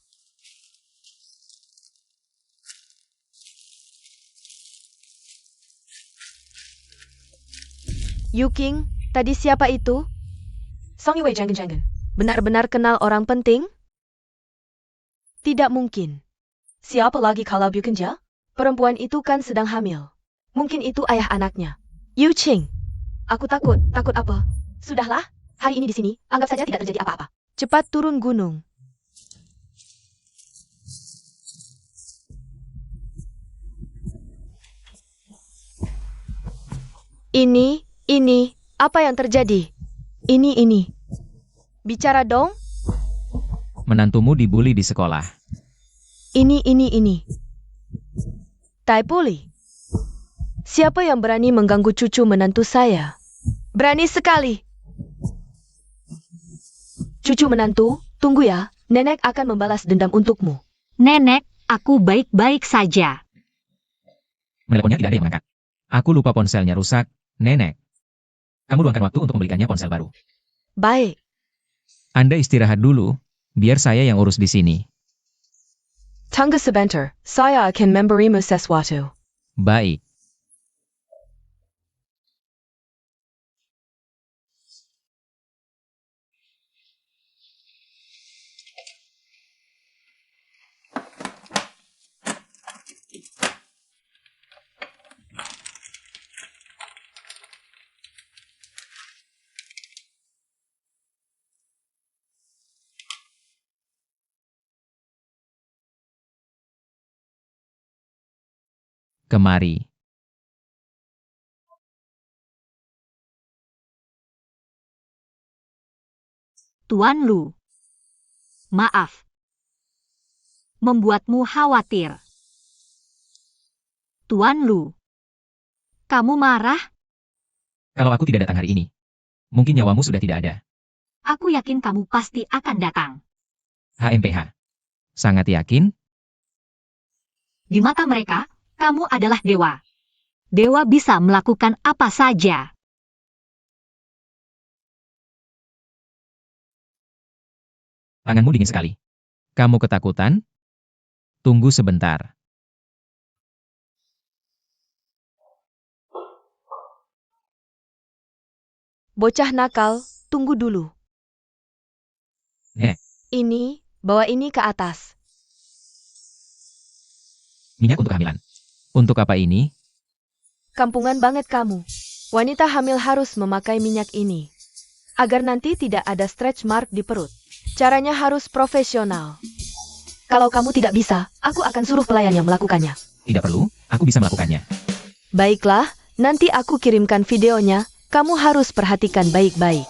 Yu King, tadi siapa itu? Song Yue jangan-jangan. Benar-benar kenal orang penting? Tidak mungkin. Siapa lagi kalau Yu Kenja? Perempuan itu kan sedang hamil. Mungkin itu ayah anaknya. Yu Qing. Aku takut. Takut apa? Sudahlah, hari ini di sini, anggap saja tidak terjadi apa-apa. Cepat turun gunung. Ini, apa yang terjadi? Ini. Bicara dong. Menantumu dibully di sekolah. Ini. Tai Puli. Siapa yang berani mengganggu cucu menantu saya? Berani sekali. Cucu menantu, tunggu ya. Nenek akan membalas dendam untukmu. Nenek, aku baik-baik saja. Menelponnya tidak ada yang mengangkat. Aku lupa ponselnya rusak, Nenek. Kamu luangkan waktu untuk membelikannya ponsel baru. Baik. Anda istirahat dulu, biar saya yang urus di sini. Tunggu sebentar. Saya akan memberimu sesuatu. Baik. Kemari. Tuan Lu. Maaf. Membuatmu khawatir. Tuan Lu. Kamu marah? Kalau aku tidak datang hari ini, mungkin nyawamu sudah tidak ada. Aku yakin kamu pasti akan datang. HMPH. Sangat yakin? Di mata mereka, kamu adalah dewa. Dewa bisa melakukan apa saja. Tanganmu dingin sekali. Kamu ketakutan? Tunggu sebentar. Bocah nakal, tunggu dulu. Ini, bawa ini ke atas. Minyak untuk kehamilan. Untuk apa ini? Kampungan banget kamu. Wanita hamil harus memakai minyak ini. Agar nanti tidak ada stretch mark di perut. Caranya harus profesional. Kalau kamu tidak bisa, aku akan suruh pelayan yang melakukannya. Tidak perlu, aku bisa melakukannya. Baiklah, nanti aku kirimkan videonya. Kamu harus perhatikan baik-baik.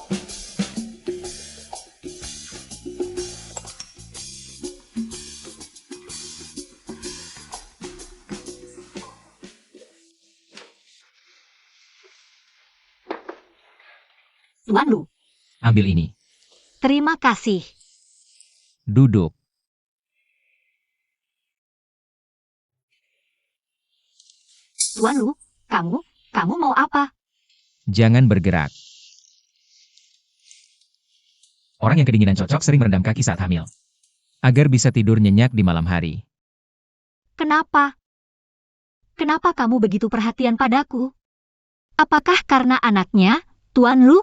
Tuan Lu, Ambil ini. terima kasih. Duduk. Tuan Lu, kamu mau apa? Jangan bergerak. Orang yang kedinginan cocok sering merendam kaki saat hamil. Agar bisa tidur nyenyak di malam hari. Kenapa? Kenapa kamu begitu perhatian padaku? Apakah karena anaknya, Tuan Lu?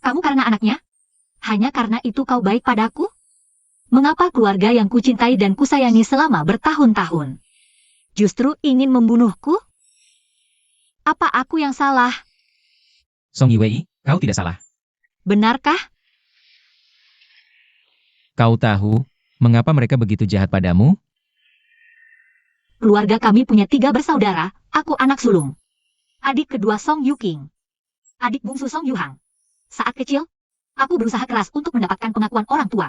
Kamu karena anaknya? Hanya karena itu kau baik padaku? Mengapa keluarga yang kucintai dan kusayangi selama bertahun-tahun justru ingin membunuhku? Apa aku yang salah? Song Yiwei, kau tidak salah. Benarkah? Kau tahu, mengapa mereka begitu jahat padamu? Keluarga kami punya 3 bersaudara, aku anak sulung. Adik kedua Song Yuking. Adik bungsu Song Yuhang. Saat kecil, aku berusaha keras untuk mendapatkan pengakuan orang tua.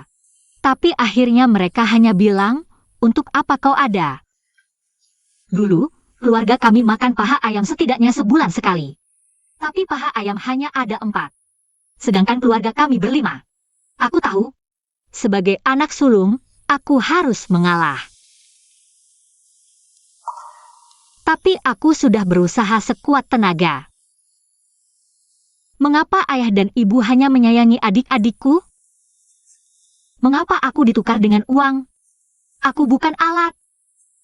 Tapi akhirnya mereka hanya bilang, untuk apa kau ada? Dulu, keluarga kami makan paha ayam setidaknya sebulan sekali. Tapi paha ayam hanya ada 4. Sedangkan keluarga kami ber-5. Aku tahu, sebagai anak sulung, aku harus mengalah. Tapi aku sudah berusaha sekuat tenaga. Mengapa ayah dan ibu hanya menyayangi adik-adikku? Mengapa aku ditukar dengan uang? Aku bukan alat.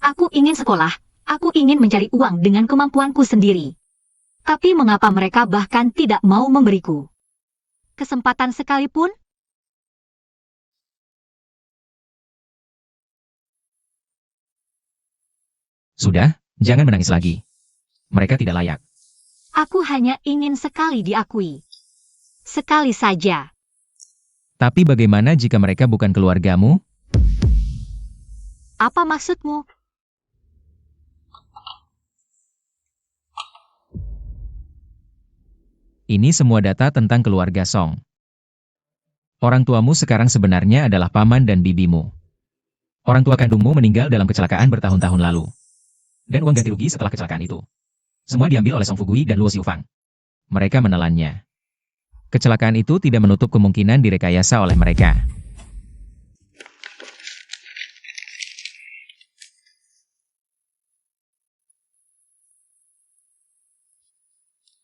Aku ingin sekolah, aku ingin mencari uang dengan kemampuanku sendiri. Tapi mengapa mereka bahkan tidak mau memberiku kesempatan sekalipun? Sudah, jangan menangis lagi. Mereka tidak layak. Aku hanya ingin sekali diakui. Sekali saja. Tapi bagaimana jika mereka bukan keluargamu? Apa maksudmu? Ini semua data tentang keluarga Song. Orang tuamu sekarang sebenarnya adalah paman dan bibimu. Orang tua kandungmu meninggal dalam kecelakaan bertahun-tahun lalu. Dan uang ganti rugi setelah kecelakaan itu. Semua diambil oleh Song Fugui dan Luo Xiufang. Mereka menelannya. Kecelakaan itu tidak menutup kemungkinan direkayasa oleh mereka.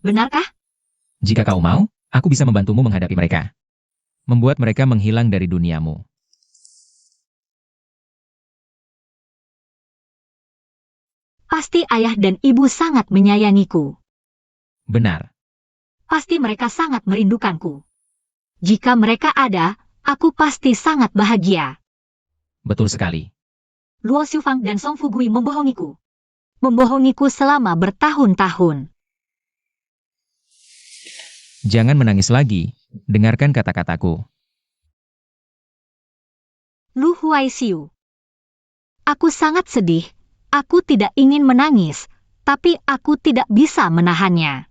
Benarkah? Jika kau mau, aku bisa membantumu menghadapi mereka. Membuat mereka menghilang dari duniamu. Pasti ayah dan ibu sangat menyayangiku. Benar. Pasti mereka sangat merindukanku. Jika mereka ada, aku pasti sangat bahagia. Betul sekali. Luo Xiufang dan Song Fugui membohongiku. Membohongiku selama bertahun-tahun. Jangan menangis lagi. Dengarkan kata-kataku. Lu Huaisiu. Aku sangat sedih. Aku tidak ingin menangis, tapi aku tidak bisa menahannya.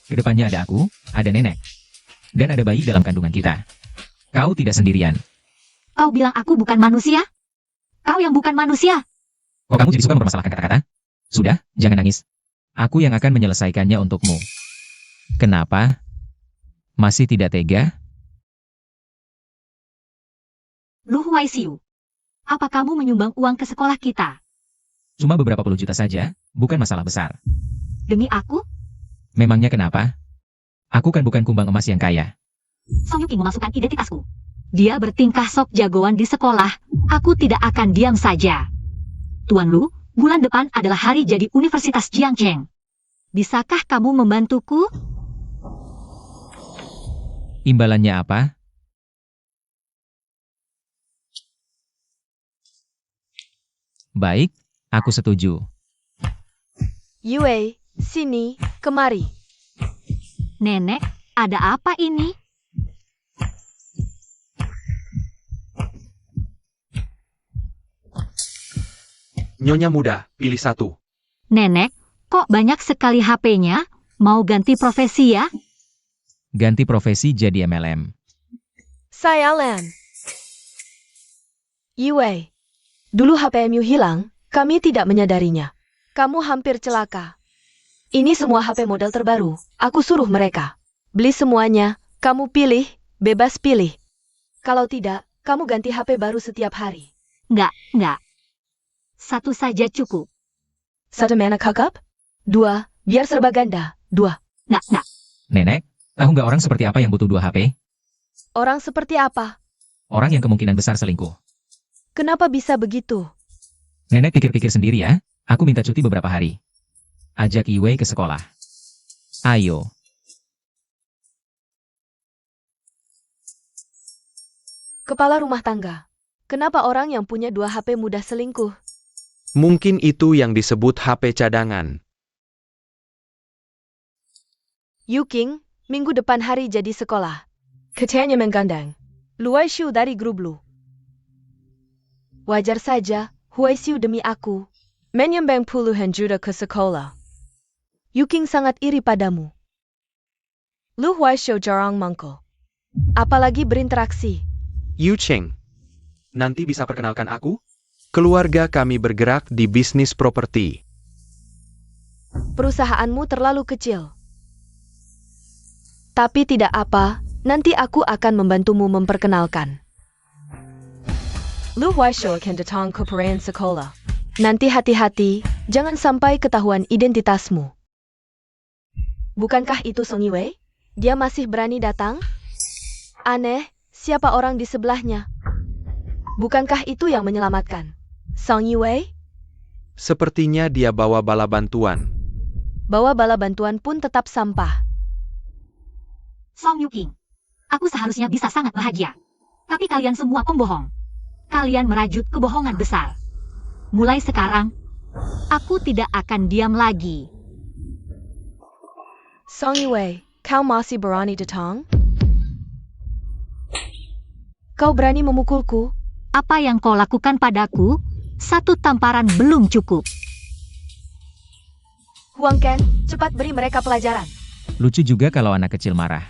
Kedepannya ada aku, ada nenek. Dan ada bayi dalam kandungan kita. Kau tidak sendirian. Kau bilang aku bukan manusia? Kau yang bukan manusia. Kok kamu jadi suka mempermasalahkan kata-kata? Sudah, jangan nangis. Aku yang akan menyelesaikannya untukmu. Kenapa? Masih tidak tega? Lu Huaisiu. Apa kamu menyumbang uang ke sekolah kita? Cuma beberapa puluh juta saja, bukan masalah besar. Demi aku? Memangnya kenapa? Aku kan bukan kumbang emas yang kaya. Song Yuking memasukkan identitasku. Dia bertingkah sok jagoan di sekolah. Aku tidak akan diam saja. Tuan Lu, bulan depan adalah hari jadi Universitas Jiangcheng. Bisakah kamu membantuku? Imbalannya apa? Baik, aku setuju. Yue, sini, kemari. Nenek, ada apa ini? Nyonya muda, pilih satu. Nenek, kok banyak sekali HP-nya? Mau ganti profesi ya? Ganti profesi jadi MLM. Saya Lan. Yue. Dulu HPmu hilang, kami tidak menyadarinya. Kamu hampir celaka. Ini semua HP model terbaru. Aku suruh mereka beli semuanya. Kamu pilih, bebas pilih. Kalau tidak, kamu ganti HP baru setiap hari. Enggak. Satu saja cukup. Satu mana kakak? Dua, biar serba ganda. Dua. Enggak. Nenek, tahu nggak orang seperti apa yang butuh 2 HP? Orang seperti apa? Orang yang kemungkinan besar selingkuh. Kenapa bisa begitu? Nenek pikir-pikir sendiri ya. Aku minta cuti beberapa hari. Ajak Iwei ke sekolah. Ayo. Kepala rumah tangga. Kenapa orang yang punya 2 HP mudah selingkuh? Mungkin itu yang disebut HP cadangan. Yuking, minggu depan hari jadi sekolah. Katanya menggandang. Luaishu dari grup Lu. Wajar saja, Huaishu demi aku. Menyembang puluhan juta ke sekolah. Yuking sangat iri padamu. Lu Huaishu jarang mangkul. Apalagi berinteraksi. Yu Cheng. Nanti bisa perkenalkan aku? Keluarga kami bergerak di bisnis properti. Perusahaanmu terlalu kecil. Tapi tidak apa, nanti aku akan membantumu memperkenalkan. Lu Huaishu akan datang ke perayaan sekolah. Nanti hati-hati, jangan sampai ketahuan identitasmu. Bukankah itu Song Yue? Dia masih berani datang? Aneh, siapa orang di sebelahnya? Bukankah itu yang menyelamatkan Song Yue? Sepertinya dia bawa bala bantuan. Bawa bala bantuan pun tetap sampah. Song Yuking, aku seharusnya bisa sangat bahagia. Tapi kalian semua pembohong. Kalian merajut kebohongan besar. Mulai sekarang, aku tidak akan diam lagi. Song Yue, kau masih berani datang? Kau berani memukulku? Apa yang kau lakukan padaku? Satu tamparan belum cukup. Huang Ken, cepat beri mereka pelajaran. Lucu juga kalau anak kecil marah.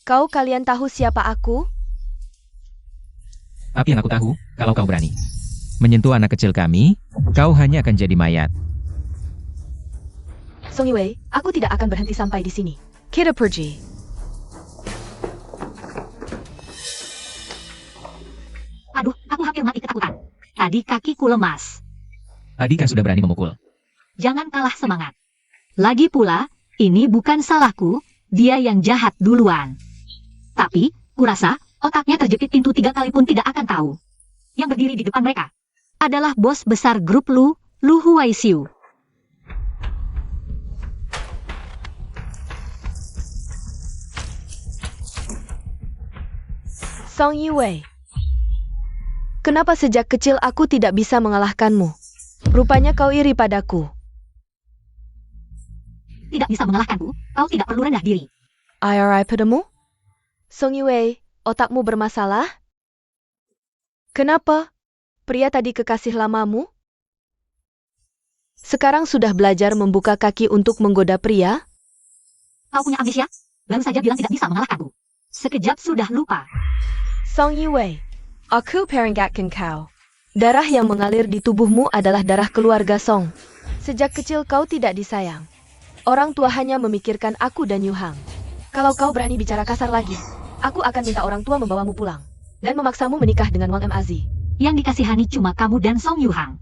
Kalian tahu siapa aku? Apa yang aku tahu, kalau kau berani menyentuh anak kecil kami, kau hanya akan jadi mayat. Song Yue, aku tidak akan berhenti sampai di sini. Kita pergi. Aduh, aku hampir mati ketakutan. Tadi kakiku lemas. Tadi kan sudah berani memukul. Jangan kalah semangat. Lagi pula, ini bukan salahku, dia yang jahat duluan. Tapi, kurasa, otaknya terjepit pintu 3 kali pun tidak akan tahu. Yang berdiri di depan mereka adalah bos besar grup Lu Huaishu. Song Yue. Kenapa sejak kecil aku tidak bisa mengalahkanmu? Rupanya kau iri padaku. Tidak bisa mengalahkanku, kau tidak perlu rendah diri. IRI padamu? Song Yue, otakmu bermasalah? Kenapa? Pria tadi kekasih lamamu? Sekarang sudah belajar membuka kaki untuk menggoda pria? Kau punya ambisi ya? Baru saja bilang tidak bisa mengalahkanku. Sekejap sudah lupa. Song Yue, aku peringatkan kau. Darah yang mengalir di tubuhmu adalah darah keluarga Song. Sejak kecil kau tidak disayang. Orang tua hanya memikirkan aku dan Yu Hang. Kalau kau berani bicara kasar lagi, aku akan minta orang tua membawamu pulang dan memaksamu menikah dengan Wang Mazi. Yang dikasihani cuma kamu dan Song Yu Hang.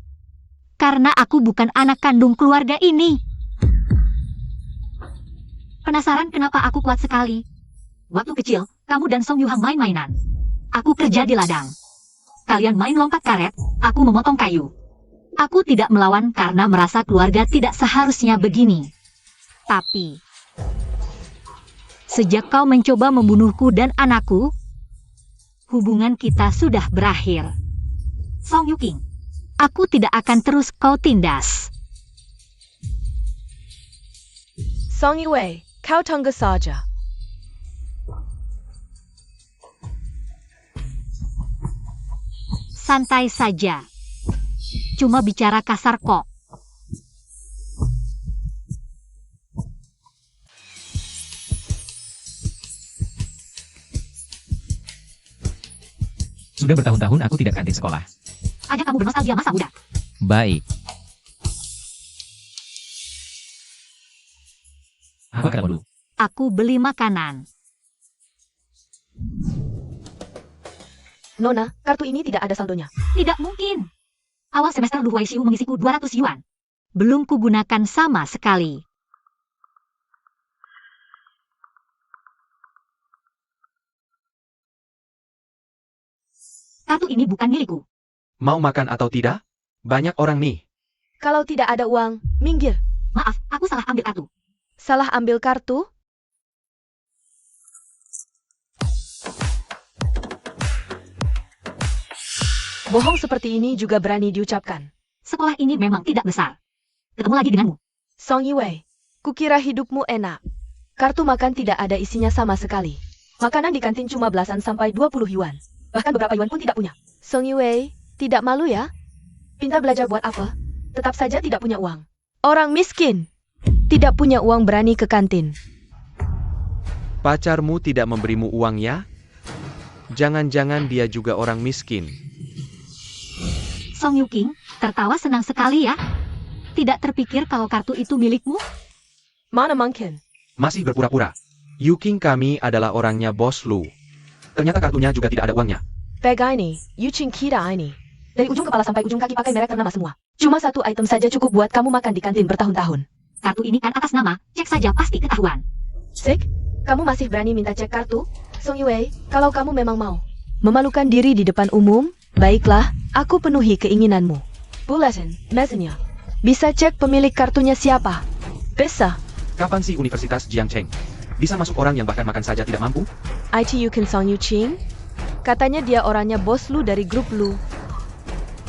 Karena aku bukan anak kandung keluarga ini. Penasaran kenapa aku kuat sekali? Waktu kecil, kamu dan Song Yu Hang main-mainan. Aku kerja di ladang. Kalian main lompat karet, aku memotong kayu. Aku tidak melawan karena merasa keluarga tidak seharusnya begini. Tapi, sejak kau mencoba membunuhku dan anakku, hubungan kita sudah berakhir. Song Yuking, aku tidak akan terus kau tindas. Song Yue, kau tunggu saja. Santai saja. Cuma bicara kasar kok. Sudah bertahun-tahun aku tidak kantin sekolah. Ajak kamu bernostalgia masa muda. Baik. Apa kata dulu? Aku beli makanan. Nona, kartu ini tidak ada saldonya. Tidak mungkin. Awal semester Lu Huaishiu mengisiku 200 yuan. Belum kugunakan sama sekali. Kartu ini bukan milikku. Mau makan atau tidak? Banyak orang nih. Kalau tidak ada uang, minggir. Maaf, aku salah ambil kartu. Salah ambil kartu? Bohong seperti ini juga berani diucapkan. Sekolah ini memang tidak besar. Ketemu lagi denganmu. Song Yue, kukira hidupmu enak. Kartu makan tidak ada isinya sama sekali. Makanan di kantin cuma belasan sampai 20 yuan. Bahkan beberapa yuan pun tidak punya. Song Yue, tidak malu ya? Pintar belajar buat apa? Tetap saja tidak punya uang. Orang miskin. Tidak punya uang berani ke kantin. Pacarmu tidak memberimu uang ya? Jangan-jangan dia juga orang miskin. Song Yuking, tertawa senang sekali ya. Tidak terpikir kalau kartu itu milikmu? Mana mungkin? Masih berpura-pura. Yuking kami adalah orangnya Bos Lu. Ternyata kartunya juga tidak ada uangnya. Pega ini, Yuching kira ini. Dari ujung kepala sampai ujung kaki pakai merek ternama semua. Cuma satu item saja cukup buat kamu makan di kantin bertahun-tahun. Kartu ini kan atas nama, cek saja pasti ketahuan. Sik, kamu masih berani minta cek kartu? Song Yue, kalau kamu memang mau memalukan diri di depan umum, baiklah, aku penuhi keinginanmu. Bulletin, mesinnya. Bisa cek pemilik kartunya siapa? Bisa. Kapan sih Universitas Jiangcheng? Bisa masuk orang yang bahkan makan saja tidak mampu? IT Yukin Song Yuching? Katanya dia orangnya bos lu dari grup lu.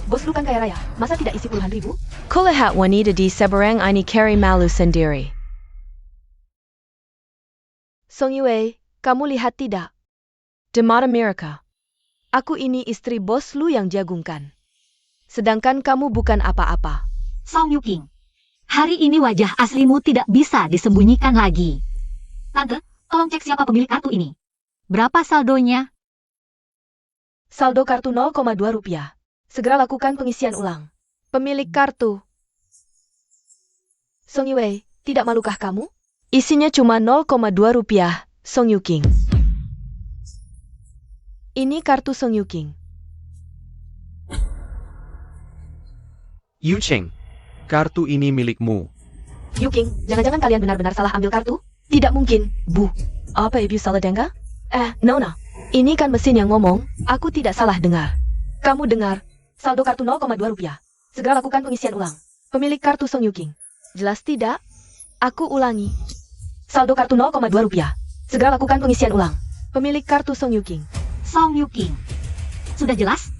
Bos lu kan kaya raya, masa tidak isi puluhan ribu? Kulihat wanita di seberang ini carry malu sendiri. Song Yue, kamu lihat tidak? The Mata America. Aku ini istri bos lu yang diagungkan. Sedangkan kamu bukan apa-apa. Song Yuking, hari ini wajah aslimu tidak bisa disembunyikan lagi. Tante, tolong cek siapa pemilik kartu ini. Berapa saldonya? Saldo kartu 0,2 rupiah. Segera lakukan pengisian ulang. Pemilik kartu. Song Yue, tidak malukah kamu? Isinya cuma 0,2 rupiah, Song Yuking. Ini kartu Song Yuking. Yucheng, kartu ini milikmu. Yuking, jangan-jangan kalian benar-benar salah ambil kartu? Tidak mungkin, Bu. Apa ibu salah dengar? Nona. Ini kan mesin yang ngomong, aku tidak salah dengar. Kamu dengar, saldo kartu 0,2 rupiah. Segera lakukan pengisian ulang. Pemilik kartu Song Yuking. Jelas tidak? Aku ulangi. Saldo kartu 0,2 rupiah. Segera lakukan pengisian ulang. Pemilik kartu Song Yuking. Song Yuking. Sudah jelas?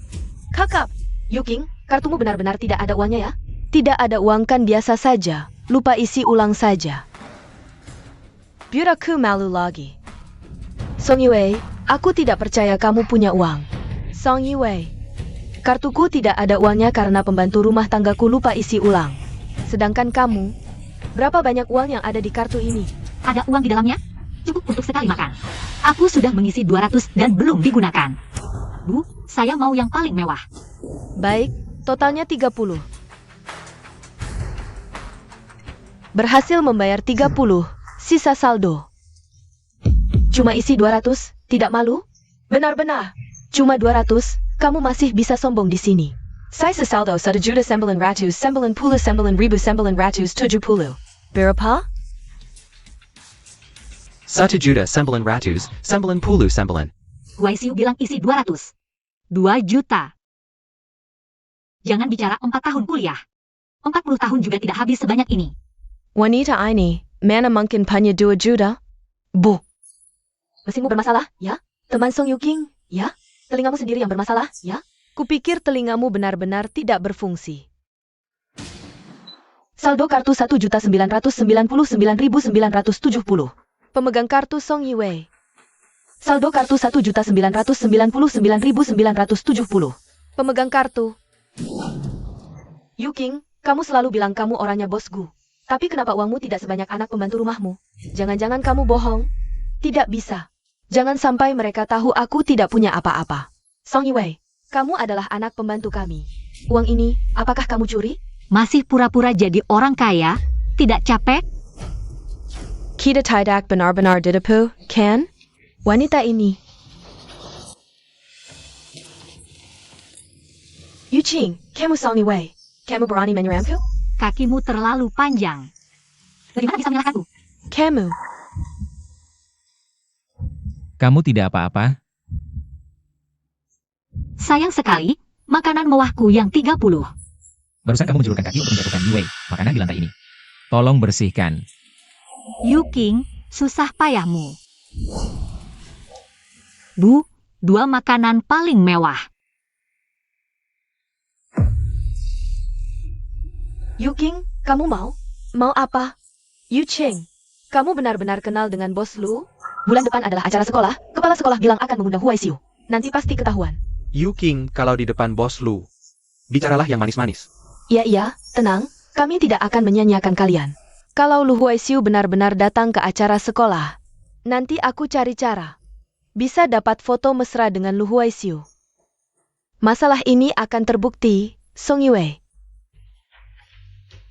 Kakak, Yuking, kartumu benar-benar tidak ada uangnya ya? Tidak ada uang kan biasa saja. Lupa isi ulang saja. Biar aku malu lagi. Song Yue, aku tidak percaya kamu punya uang. Song Yue, kartuku tidak ada uangnya karena pembantu rumah tanggaku lupa isi ulang. Sedangkan kamu, berapa banyak uang yang ada di kartu ini? Ada uang di dalamnya? Cukup untuk sekali makan. Aku sudah mengisi 200 dan belum digunakan. Bu, saya mau yang paling mewah. Baik, totalnya 30. Berhasil membayar 30, sisa saldo. Cuma isi 200, tidak malu? Benar-benar. Cuma 200, kamu masih bisa sombong di sini. Saya sesaldo 1.999.970.970. Berapa? 1.999.970. Huaishiu bilang isi 200. 2 juta. Jangan bicara 4 tahun kuliah. 40 tahun juga tidak habis sebanyak ini. Wanita ini, mana mungkin punya 2 juta? Bu. Mesinmu bermasalah, ya? Teman Song Yuking, ya? Telingamu sendiri yang bermasalah, ya? Kupikir telingamu benar-benar tidak berfungsi. Saldo kartu 1.999.970. Pemegang kartu Song Yiwei. Saldo kartu 1.999.970. Pemegang kartu. Yuking, kamu selalu bilang kamu orangnya bosku. Tapi kenapa uangmu tidak sebanyak anak pembantu rumahmu? Jangan-jangan kamu bohong? Tidak bisa. Jangan sampai mereka tahu aku tidak punya apa-apa. Song Yiwei, kamu adalah anak pembantu kami. Uang ini, apakah kamu curi? Masih pura-pura jadi orang kaya? Tidak capek? Kita tidak benar-benar ditipu, kan? Wanita ini. Yuqing, kamu Song Yiwei. Kamu berani menyerangku? Kakimu terlalu panjang. Bagaimana bisa menyalahkanku? Kamu. Kamu tidak apa-apa? Sayang sekali, makanan mewahku yang 30. Barusan kamu menjulurkan kaki untuk menjatuhkan Yue, makanan di lantai ini. Tolong bersihkan. Yuking, susah payahmu. Bu, 2 makanan paling mewah. Yuking, kamu mau? Mau apa? Yuqing, kamu benar-benar kenal dengan bos Lu? Bulan depan adalah acara sekolah, kepala sekolah bilang akan mengundang Huai Xiu. Nanti pasti ketahuan. Yuking, kalau di depan bos Lu, bicaralah yang manis-manis. Iya, tenang, kami tidak akan menyanyiakan kalian. Kalau Lu Huai Xiu benar-benar datang ke acara sekolah, nanti aku cari cara. Bisa dapat foto mesra dengan Lu Huai Xiu. Masalah ini akan terbukti, Song Yiwei.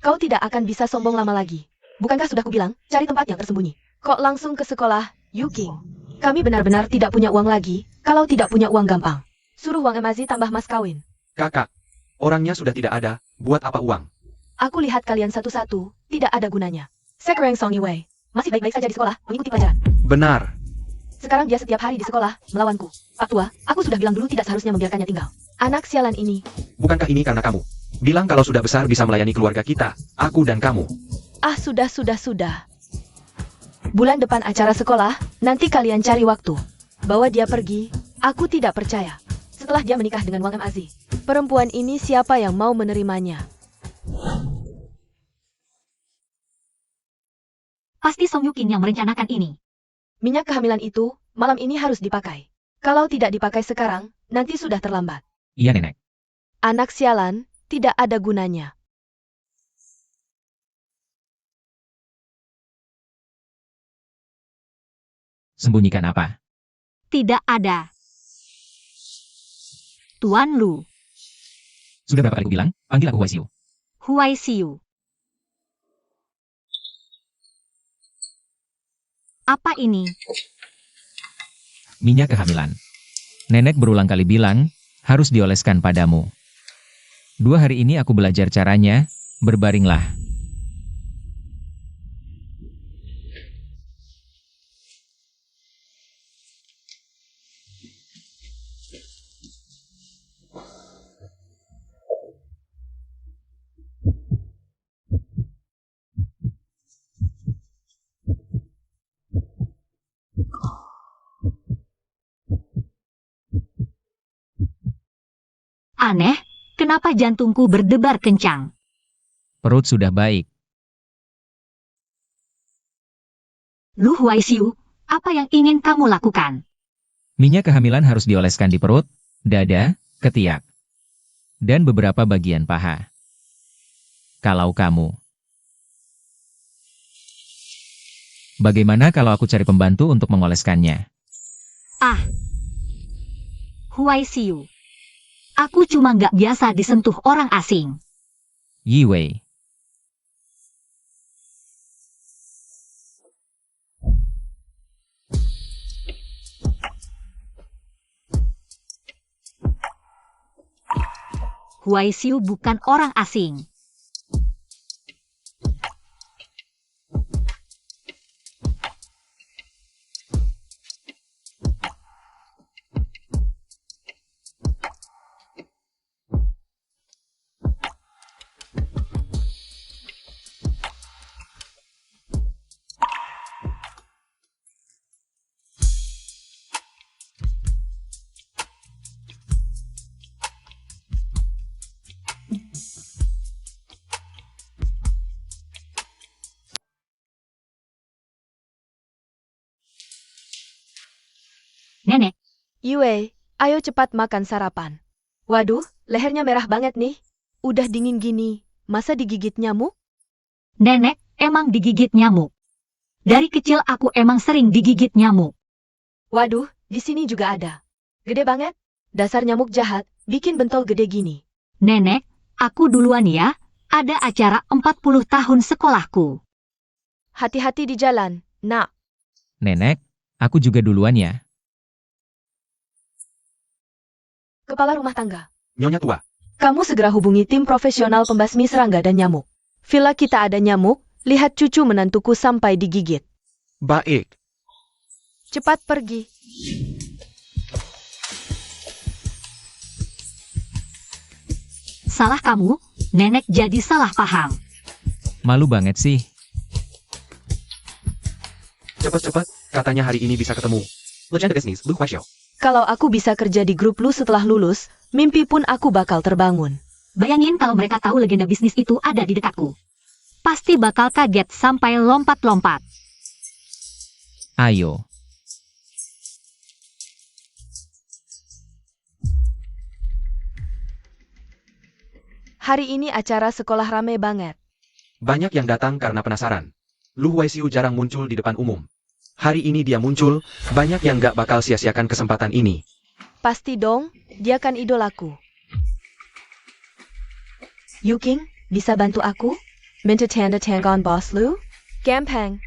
Kau tidak akan bisa sombong lama lagi. Bukankah sudah kubilang, cari tempat yang tersembunyi. Kok langsung ke sekolah, Yuking? Kami benar-benar tidak punya uang lagi, kalau tidak punya uang gampang. Suruh Wang Emazi tambah mas kawin. Kakak, orangnya sudah tidak ada, buat apa uang? Aku lihat kalian satu-satu, tidak ada gunanya. Sekarang Song Yiwei, masih baik-baik saja di sekolah, mengikuti pelajaran. Benar. Sekarang dia setiap hari di sekolah, melawanku. Pak Tua, aku sudah bilang dulu tidak seharusnya membiarkannya tinggal. Anak sialan ini. Bukankah ini karena kamu? Bilang kalau sudah besar bisa melayani keluarga kita, aku dan kamu. Ah, sudah. Bulan depan acara sekolah, nanti kalian cari waktu. Bawa dia pergi, aku tidak percaya. Setelah dia menikah dengan Wang Emazi, perempuan ini siapa yang mau menerimanya? Pasti Song Yuking yang merencanakan ini. Minyak kehamilan itu, malam ini harus dipakai. Kalau tidak dipakai sekarang, nanti sudah terlambat. Iya, Nenek. Anak sialan, tidak ada gunanya. Sembunyikan apa? Tidak ada. Tuan Lu, Sudah berapa kali ku bilang, panggil aku Huai Xiu. Huai Xiu. Apa ini? Minyak kehamilan. Nenek berulang kali bilang, harus dioleskan padamu. 2 hari ini aku belajar caranya, berbaringlah. Aneh, kenapa jantungku berdebar kencang? Perut sudah baik. Lu Huai Xiu, apa yang ingin kamu lakukan? Minyak kehamilan harus dioleskan di perut, dada, ketiak, dan beberapa bagian paha. Kalau kamu. Bagaimana kalau aku cari pembantu untuk mengoleskannya? Ah, Huai Xiu. Aku cuma nggak biasa disentuh orang asing. Yi Wei. Huai Xiu bukan orang asing. Nenek, Yue, ayo cepat makan sarapan. Waduh, lehernya merah banget nih. Udah dingin gini, masa digigit nyamuk? nenek emang digigit nyamuk. Dari kecil aku emang sering digigit nyamuk. Waduh, di sini juga ada. Gede banget. Dasar nyamuk jahat, bikin bentol gede gini. Nenek, aku duluan ya. Ada acara 40 tahun sekolahku. Hati-hati di jalan, nak. Nenek, aku juga duluan ya. Kepala rumah tangga. Nyonya tua. Kamu segera hubungi tim profesional pembasmi serangga dan nyamuk. Villa kita ada nyamuk, lihat cucu menantuku sampai digigit. Baik. Cepat pergi. Salah kamu, nenek jadi salah paham. Malu banget sih. Cepat-cepat, katanya hari ini bisa ketemu. Legenda bisnis, Lu Huaxiao. Kalau aku bisa kerja di grup lu setelah lulus, mimpi pun aku bakal terbangun. Bayangin kalau mereka tahu legenda bisnis itu ada di dekatku. Pasti bakal kaget sampai lompat-lompat. Ayo. Hari ini acara sekolah rame banget. Banyak yang datang karena penasaran. Lu Huaxiu jarang muncul di depan umum. Hari ini dia muncul, banyak yang gak bakal sia-siakan kesempatan ini. Pasti dong, dia kan idolaku. Yuking, bisa bantu aku? Minta tanda tangan bos lu? Gampang.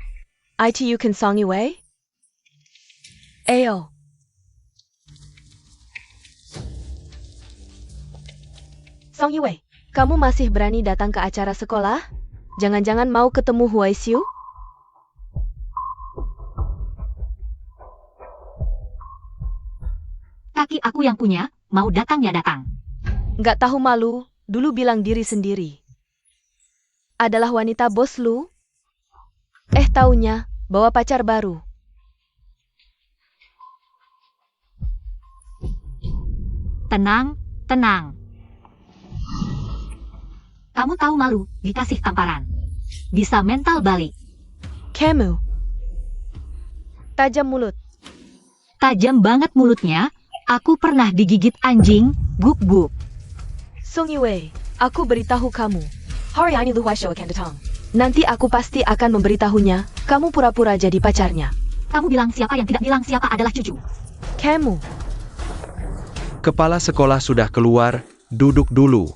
IT Yukin Song Yue? Ayo. Song Yue, kamu masih berani datang ke acara sekolah? Jangan-jangan mau ketemu Huaxiu? Kaki aku yang punya, mau datang ya datang. Nggak tahu malu, dulu bilang diri sendiri. Adalah wanita bos lu? Taunya, bawa pacar baru. Tenang, tenang. Kamu tahu malu, dikasih tamparan. Bisa mental balik. Kamu. Tajam mulut. Tajam banget mulutnya. Aku pernah digigit anjing, guk-guk. Song Yue, aku beritahu kamu. Hari ini Lu Huaxiao akan datang. Nanti aku pasti akan memberitahunya, kamu pura-pura jadi pacarnya. Kamu bilang siapa yang tidak bilang siapa adalah cucu. Kamu. Kepala sekolah sudah keluar, duduk dulu.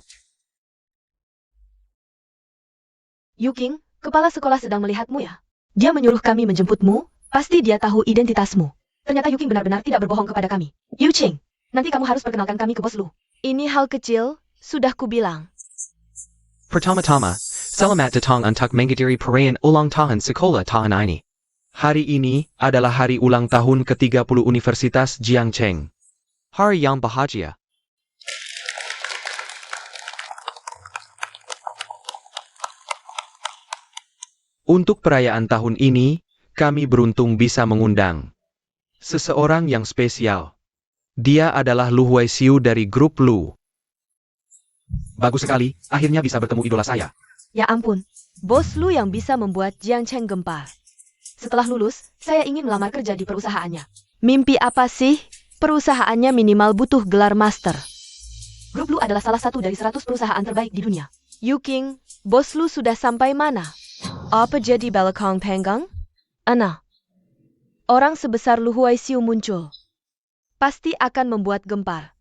Yuking, kepala sekolah sedang melihatmu ya. Dia menyuruh kami menjemputmu, pasti dia tahu identitasmu. Ternyata Yuking benar-benar tidak berbohong kepada kami. Yuching, nanti kamu harus perkenalkan kami ke bos lu. Ini hal kecil, sudah kubilang. Pertama-tama, selamat datang untuk menghadiri perayaan ulang tahun sekolah tahun ini. Hari ini adalah hari ulang tahun ke-30 Universitas Jiangcheng. Hari yang bahagia. Untuk perayaan tahun ini, kami beruntung bisa mengundang seseorang yang spesial. Dia adalah Lu Huaxiu dari grup Lu. Bagus sekali, akhirnya bisa bertemu idola saya. Ya ampun, bos lu yang bisa membuat Jiangcheng gempar. Setelah lulus, saya ingin melamar kerja di perusahaannya. Mimpi apa sih? Perusahaannya minimal butuh gelar master. Grup Lu adalah salah satu dari 100 perusahaan terbaik di dunia. Yuking, bos lu sudah sampai mana? Apa jadi belakang panggang? Ana. Orang sebesar Lu Huaxiu muncul. Pasti akan membuat gempar.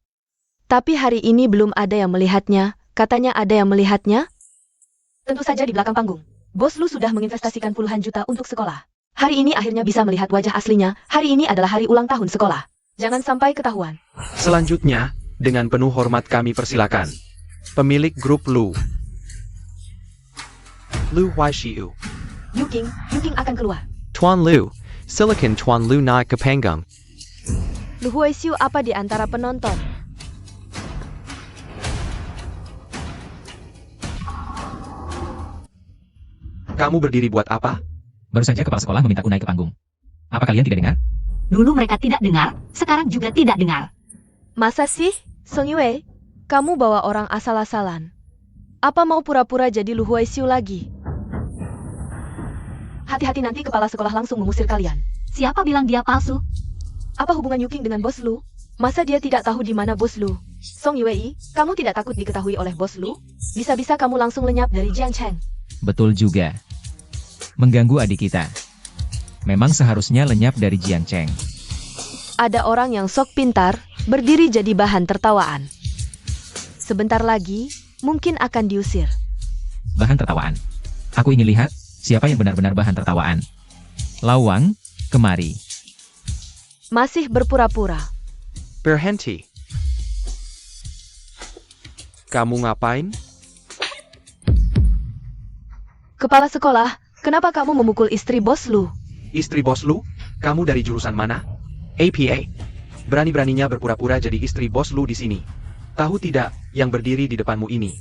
Tapi hari ini belum ada yang melihatnya. Katanya ada yang melihatnya? Tentu saja di belakang panggung. Bos lu sudah menginvestasikan puluhan juta untuk sekolah. Hari ini akhirnya bisa melihat wajah aslinya. Hari ini adalah hari ulang tahun sekolah. Jangan sampai ketahuan. Selanjutnya, dengan penuh hormat kami persilakan pemilik grup Lu. Lu Huaxiu. Yuking akan keluar. Tuan Lu, silakan Tuan Lu naik ke panggung. Lu Huaxiu apa di antara penonton? Kamu berdiri buat apa? Baru saja kepala sekolah memintaku naik ke panggung. Apa kalian tidak dengar? Dulu mereka tidak dengar, sekarang juga tidak dengar. Masa sih, Song Yue? Kamu bawa orang asal-asalan. Apa mau pura-pura jadi Lu Huaxiu lagi? Hati-hati nanti kepala sekolah langsung mengusir kalian. Siapa bilang dia palsu? Apa hubungan Yuking dengan bos Lu? Masa dia tidak tahu di mana bos Lu? Song Yue, kamu tidak takut diketahui oleh bos Lu? Bisa-bisa kamu langsung lenyap dari Jiang Cheng. Betul juga. Mengganggu adik kita. Memang seharusnya lenyap dari Jiang Cheng. Ada orang yang sok pintar, berdiri jadi bahan tertawaan. Sebentar lagi, mungkin akan diusir. Bahan tertawaan. Aku ingin lihat siapa yang benar-benar bahan tertawaan. Lawang, kemari. Masih berpura-pura. Berhenti. Kamu ngapain? Kepala sekolah, kenapa kamu memukul istri bos Lu? Istri bos Lu? Kamu dari jurusan mana? APA. Berani-beraninya berpura-pura jadi istri bos Lu di sini. Tahu tidak, yang berdiri di depanmu ini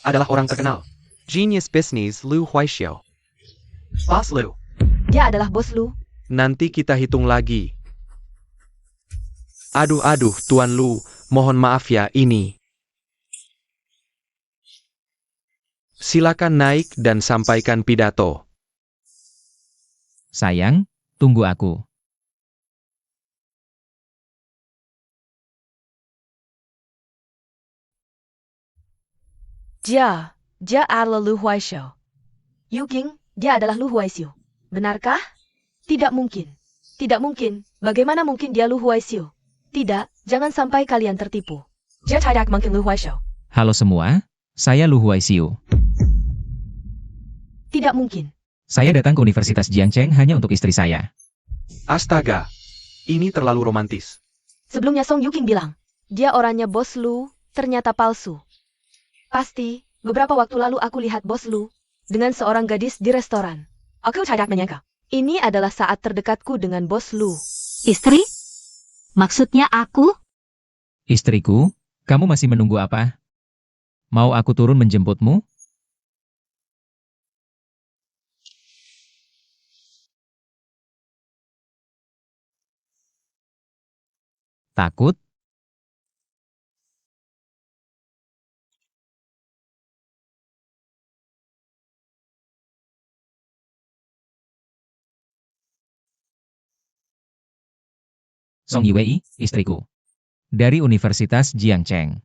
adalah orang terkenal. Genius Business Lu Huaishou. Bos Lu. Dia adalah bos Lu. Nanti kita hitung lagi. Aduh, Tuan Lu, mohon maaf ya ini. Silakan naik dan sampaikan pidato. Sayang, tunggu aku. Dia adalah Lu Huaishou. Yuking, dia adalah Lu Huaishou. Benarkah? Tidak mungkin. Tidak mungkin. Bagaimana mungkin dia Lu Huaishou? Tidak, jangan sampai kalian tertipu. Dia tidak mungkin Lu Huaishou. Halo semua, saya Lu Huaisiu. Tidak mungkin. Saya datang ke Universitas Jiang Cheng hanya untuk istri saya. Astaga, ini terlalu romantis. Sebelumnya Song Yuking bilang, dia orangnya bos Lu, ternyata palsu. Pasti, beberapa waktu lalu aku lihat bos Lu dengan seorang gadis di restoran. Aku tidak menyangka. Ini adalah saat terdekatku dengan bos Lu. Istri? Maksudnya aku? Istriku, kamu masih menunggu apa? Mau aku turun menjemputmu? Takut? Song Yue, istriku. Dari Universitas Jiang Cheng.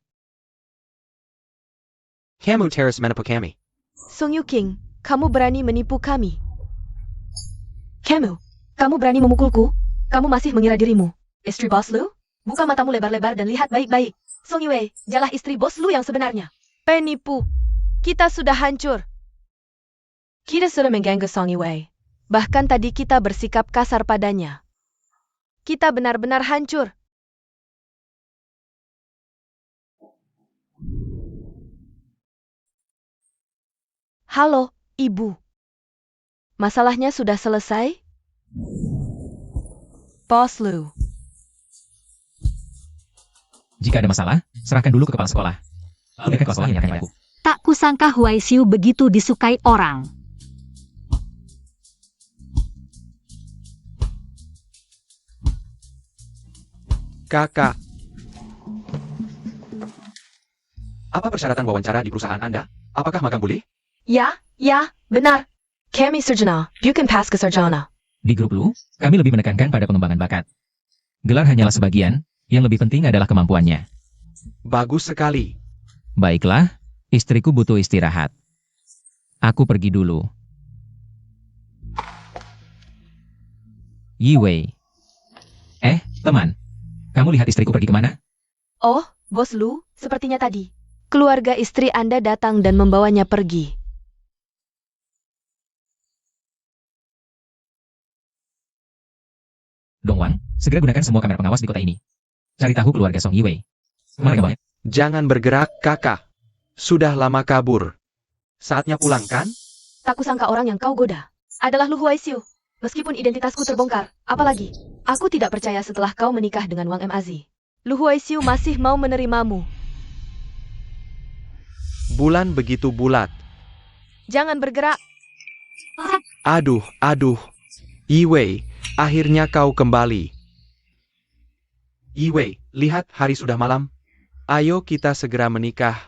Kamu terus menipu kami. Song Yuking, kamu berani menipu kami. Kamu berani memukulku? Kamu masih mengira dirimu istri bos Lu? Buka matamu lebar-lebar dan lihat baik-baik. Song Yue, dialah istri bos Lu yang sebenarnya. Penipu. Kita sudah hancur. Kita sudah mengganggu Song Yue. Bahkan tadi kita bersikap kasar padanya. Kita benar-benar hancur. Halo, Ibu. Masalahnya sudah selesai? Bos Lu. Jika ada masalah, serahkan dulu ke kepala sekolah. Lalu biarkan kepala sekolah menyerahkannya padaku. Tak kusangka Huaisiu begitu disukai orang. Kakak. Apa persyaratan wawancara di perusahaan Anda? Apakah magang boleh? Ya, benar. Kami sarjana, bukan pasca sarjana. Di grup Lu, kami lebih menekankan pada pengembangan bakat. Gelar hanyalah sebagian, yang lebih penting adalah kemampuannya. Bagus sekali. Baiklah, istriku butuh istirahat. Aku pergi dulu. Yiwei. Teman. Kamu lihat istriku pergi kemana? Oh, bos Lu, sepertinya tadi. Keluarga istri Anda datang dan membawanya pergi. Dongwang, segera gunakan semua kamera pengawas di kota ini. Cari tahu keluarga Song Yiwei. Mana gambarnya? Jangan bergerak, kakak. Sudah lama kabur. Saatnya pulang, kan? Tak kusangka orang yang kau goda adalah Lu Huaisiu. Meskipun identitasku terbongkar, apalagi, aku tidak percaya setelah kau menikah dengan Wang Mazi. Lu Huaisiu masih mau menerimamu. Bulan begitu bulat. Jangan bergerak. Aduh. Yiwei, akhirnya kau kembali. Yiwei, lihat hari sudah malam. Ayo kita segera menikah.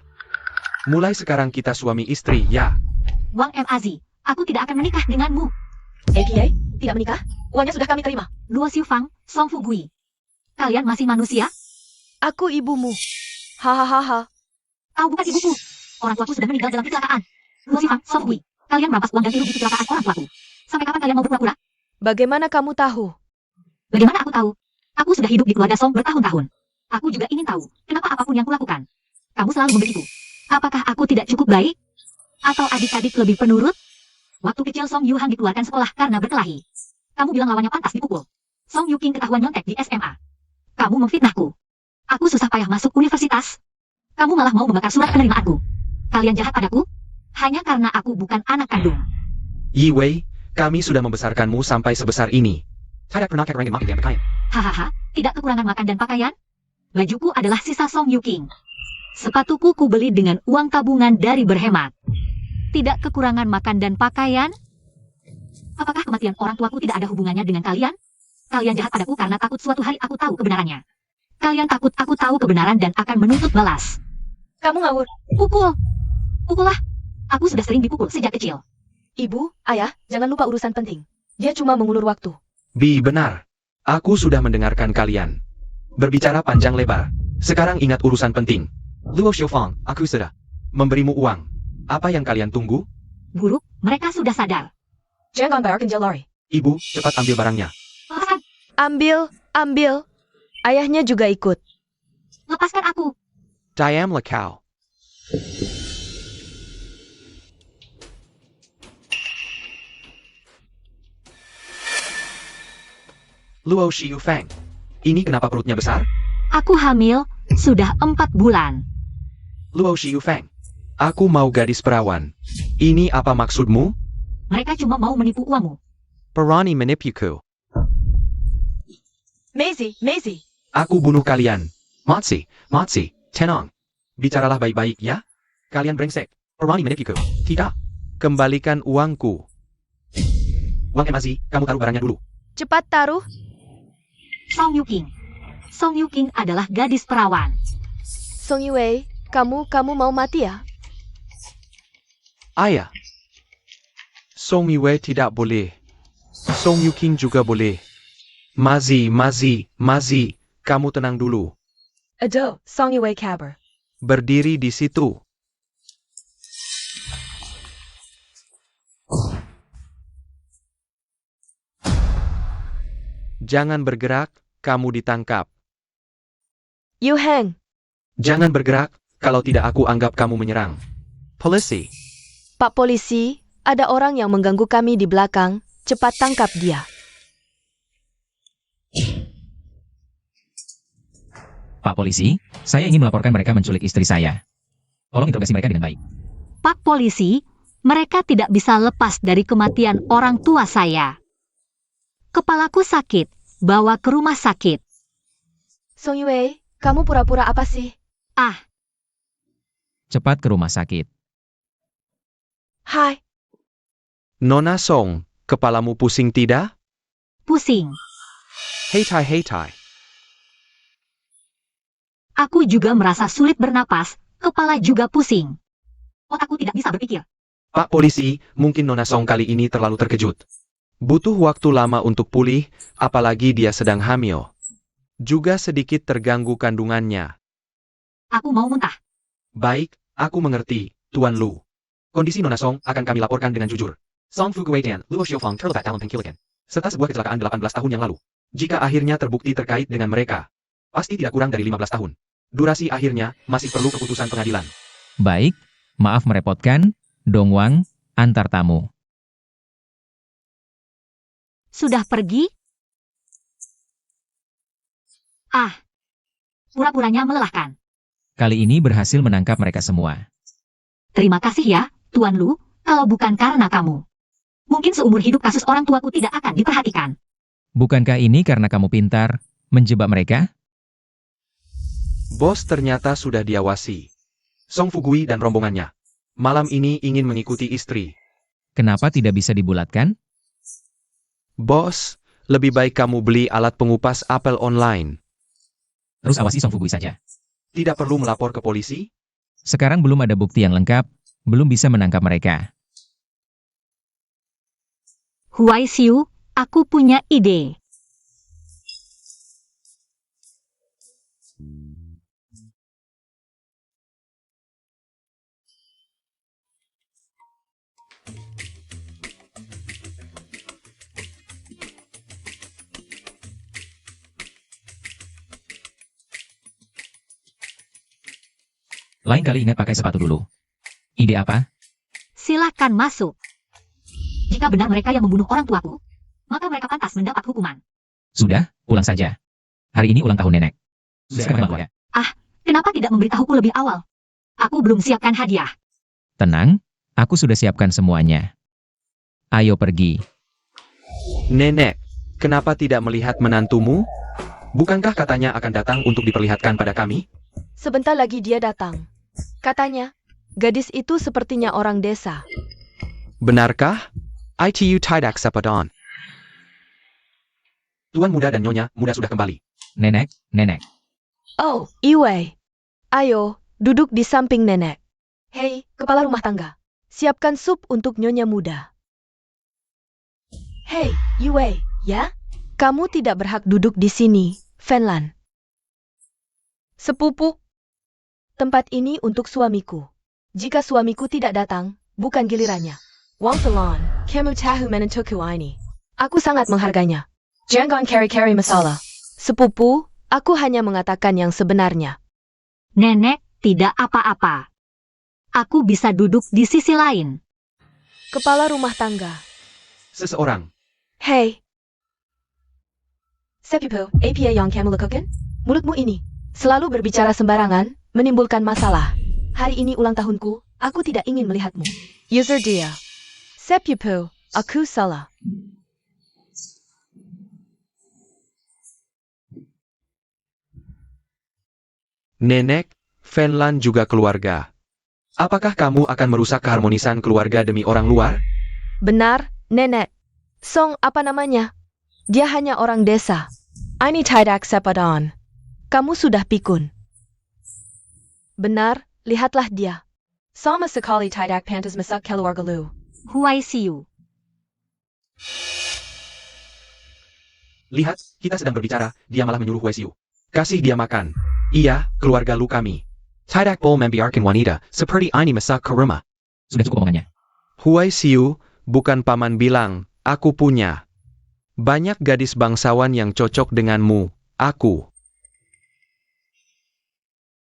Mulai sekarang kita suami istri, ya. Wang Mazi, aku tidak akan menikah denganmu. APA, tidak menikah? Uangnya sudah kami terima. Luo Xiufang, Song Fugui. Kalian masih manusia? Aku ibumu. Hahaha. Kau bukan ibuku. Orang tuaku sudah meninggal dalam kecelakaan. Luo Xifang, Song Fugui. Kalian merampas uang ganti rugi kecelakaan orang tuaku. Sampai kapan kalian mau berpura-pura? Bagaimana kamu tahu? Bagaimana aku tahu? Aku sudah hidup di keluarga Song bertahun-tahun. Aku juga ingin tahu, kenapa apapun yang kulakukan. Kamu selalu membenciku. Apakah aku tidak cukup baik? Atau adik-adik lebih penurut? Waktu kecil Song Yu Hang dikeluarkan sekolah karena berkelahi. Kamu bilang lawannya pantas dipukul. Song Yu King ketahuan nyontek di SMA. Kamu memfitnahku. Aku susah payah masuk universitas. Kamu malah mau membakar surat penerimaanku. Kalian jahat padaku? Hanya karena aku bukan anak kandung. Yi Wei, kami sudah membesarkanmu sampai sebesar ini. Tidak pernah kekurangan makan dan pakaian. Hahaha, tidak kekurangan makan dan pakaian? Bajuku adalah sisa Song Yu King. Sepatuku kubeli dengan uang tabungan dari berhemat. Tidak kekurangan makan dan pakaian? Apakah kematian orang tuaku tidak ada hubungannya dengan kalian? Kalian jahat padaku karena takut suatu hari aku tahu kebenarannya. Kalian takut aku tahu kebenaran dan akan menuntut balas. Kamu ngawur. Pukul. Pukullah. Aku sudah sering dipukul sejak kecil. Ibu, ayah, jangan lupa urusan penting. Dia cuma mengulur waktu. Bi, benar. Aku sudah mendengarkan kalian. Berbicara panjang lebar. Sekarang ingat urusan penting. Luo Xiaofang, aku sudah memberimu uang. Apa yang kalian tunggu? Buruk, mereka sudah sadar. Jangan bayar Lori. Ibu, cepat ambil barangnya. Lepaskan, Ambil. Ayahnya juga ikut. lepaskan aku. Diam Lekau. Luo Xiufang. Ini kenapa perutnya besar? Aku hamil, sudah 4 bulan. Luo Xiufang. Aku mau gadis perawan. Ini apa maksudmu? Mereka cuma mau menipu uangmu. Perani menipuku. Maisie. Aku bunuh kalian. Matsi, tenang. Bicaralah baik-baik ya. Kalian brengsek. Perani menipuku. Tidak. Kembalikan uangku. Uang Emazi, kamu taruh barangnya dulu. Cepat taruh. Song Yu King. Song Yu King adalah gadis perawan. Song Yue, kamu mau mati ya? Ayah. Song Yue tidak boleh. Song Yuking juga boleh. Mazi, kamu tenang dulu. Aduh, Song Yue kabar. Berdiri di situ. Jangan bergerak, kamu ditangkap. Yu Hang. Jangan bergerak, kalau tidak aku anggap kamu menyerang. Polisi. Pak polisi, ada orang yang mengganggu kami di belakang. Cepat tangkap dia. Pak polisi, saya ingin melaporkan mereka menculik istri saya. Tolong interogasi mereka dengan baik. Pak polisi, mereka tidak bisa lepas dari kematian orang tua saya. Kepalaku sakit, bawa ke rumah sakit. Song Yue, kamu pura-pura apa sih? Ah, Cepat ke rumah sakit. Hai. Nona Song, kepalamu pusing tidak? pusing. Hei tai. Aku juga merasa sulit bernapas, kepala juga pusing. Otakku tidak bisa berpikir. Pak polisi, mungkin Nona Song kali ini terlalu terkejut. Butuh waktu lama untuk pulih, apalagi dia sedang hamil. Juga sedikit terganggu kandungannya. Aku mau muntah. Baik, aku mengerti, Tuan Lu. Kondisi Nona Song akan kami laporkan dengan jujur. Song Fuguidian, Luo Xiaofang terlibat dalam penculikan. Serta sebuah kecelakaan 18 tahun yang lalu. Jika akhirnya terbukti terkait dengan mereka, pasti tidak kurang dari 15 tahun. Durasi akhirnya masih perlu keputusan pengadilan. Baik, maaf merepotkan, Dong Wang, antar tamu. Sudah pergi? Ah, pura-puranya melelahkan. Kali ini berhasil menangkap mereka semua. Terima kasih ya, Tuan Lu, kalau bukan karena kamu. Mungkin seumur hidup kasus orang tuaku tidak akan diperhatikan. Bukankah ini karena kamu pintar menjebak mereka? Bos ternyata sudah diawasi. Song Fugui dan rombongannya. Malam ini ingin mengikuti istri. Kenapa tidak bisa dibulatkan? Bos, lebih baik kamu beli alat pengupas apel online. Terus awasi Song Fugui saja. Tidak perlu melapor ke polisi? Sekarang belum ada bukti yang lengkap, belum bisa menangkap mereka. Huai Xiu, aku punya ide. Lain kali ingat pakai sepatu dulu. Ide apa? Silakan masuk. Jika benar mereka yang membunuh orang tuaku, maka mereka pantas mendapat hukuman. Sudah, pulang saja. Hari ini ulang tahun nenek. Sudah keluar. Kenapa tidak memberitahuku lebih awal? Aku belum siapkan hadiah. Tenang, aku sudah siapkan semuanya. Ayo pergi. Nenek, kenapa tidak melihat menantumu? Bukankah katanya akan datang untuk diperlihatkan pada kami? Sebentar lagi dia datang. Katanya, gadis itu sepertinya orang desa. Benarkah? ITU tidak sepadan. Tuan muda dan nyonya muda sudah kembali. Nenek. Oh, Iwei. Ayo, duduk di samping nenek. Hei, kepala rumah tangga. Siapkan sup untuk nyonya muda. Hei, Iwei, ya? Kamu tidak berhak duduk di sini, Fenlan. Sepupu. Tempat ini untuk suamiku. Jika suamiku tidak datang, bukan gilirannya. Wang Fenlan, kamu tahu menentuku ini. Aku sangat menghargainya. Jangan carry-carry masalah. Sepupu, aku hanya mengatakan yang sebenarnya. Nenek, tidak apa-apa. Aku bisa duduk di sisi lain. Kepala rumah tangga. Seseorang. Hei. Sepupu, apa yang kamu lakukan? Mulutmu ini selalu berbicara sembarangan, menimbulkan masalah. Hari ini ulang tahunku, aku tidak ingin melihatmu. User dia. Sepupu, aku salah. Nenek, Fenlan juga keluarga. Apakah kamu akan merusak keharmonisan keluarga demi orang luar? Benar, nenek. Song apa namanya? Dia hanya orang desa. Ini tidak sepadan. Kamu sudah pikun. Benar, lihatlah dia. Sama sekali tidak pantas masak keluarga lu. Huai Siu. Lihat, kita sedang berbicara, dia malah menyuruh Wesiu. Kasih dia makan. Iya, keluarga lu kami. Tidak boleh membiarkan wanita seperti ini masak ke rumah. Sudah cukup omongannya. Huai Siu, bukan paman bilang, aku punya. Banyak gadis bangsawan yang cocok denganmu, aku.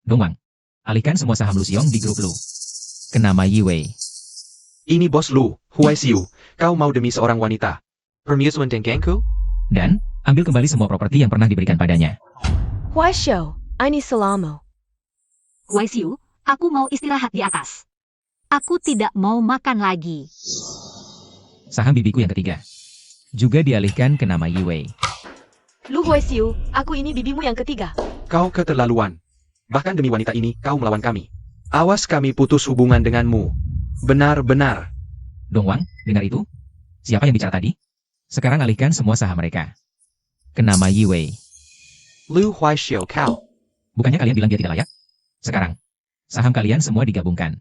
Dongwang, alihkan semua saham Lu Siong di grup Lu. Ke nama Yiwei. Ini bos lu, Huai Siu, kau mau demi seorang wanita. Permusuhan denganku? Dan, ambil kembali semua properti yang pernah diberikan padanya. Why show? Ini selama. Huai Siu, aku mau istirahat di atas. Aku tidak mau makan lagi. Saham bibiku yang ketiga. Juga dialihkan ke nama Yiwei. Lu Huai Siu, aku ini bibimu yang ketiga. Kau keterlaluan. Bahkan demi wanita ini, kau melawan kami. Awas kami putus hubungan denganmu. Benar-benar. Dongwang, dengar itu? Siapa yang bicara tadi? Sekarang alihkan semua saham mereka. Ke nama Yiwei. Lu Huai Xiao kau. Bukannya kalian bilang dia tidak layak? Sekarang, saham kalian semua digabungkan.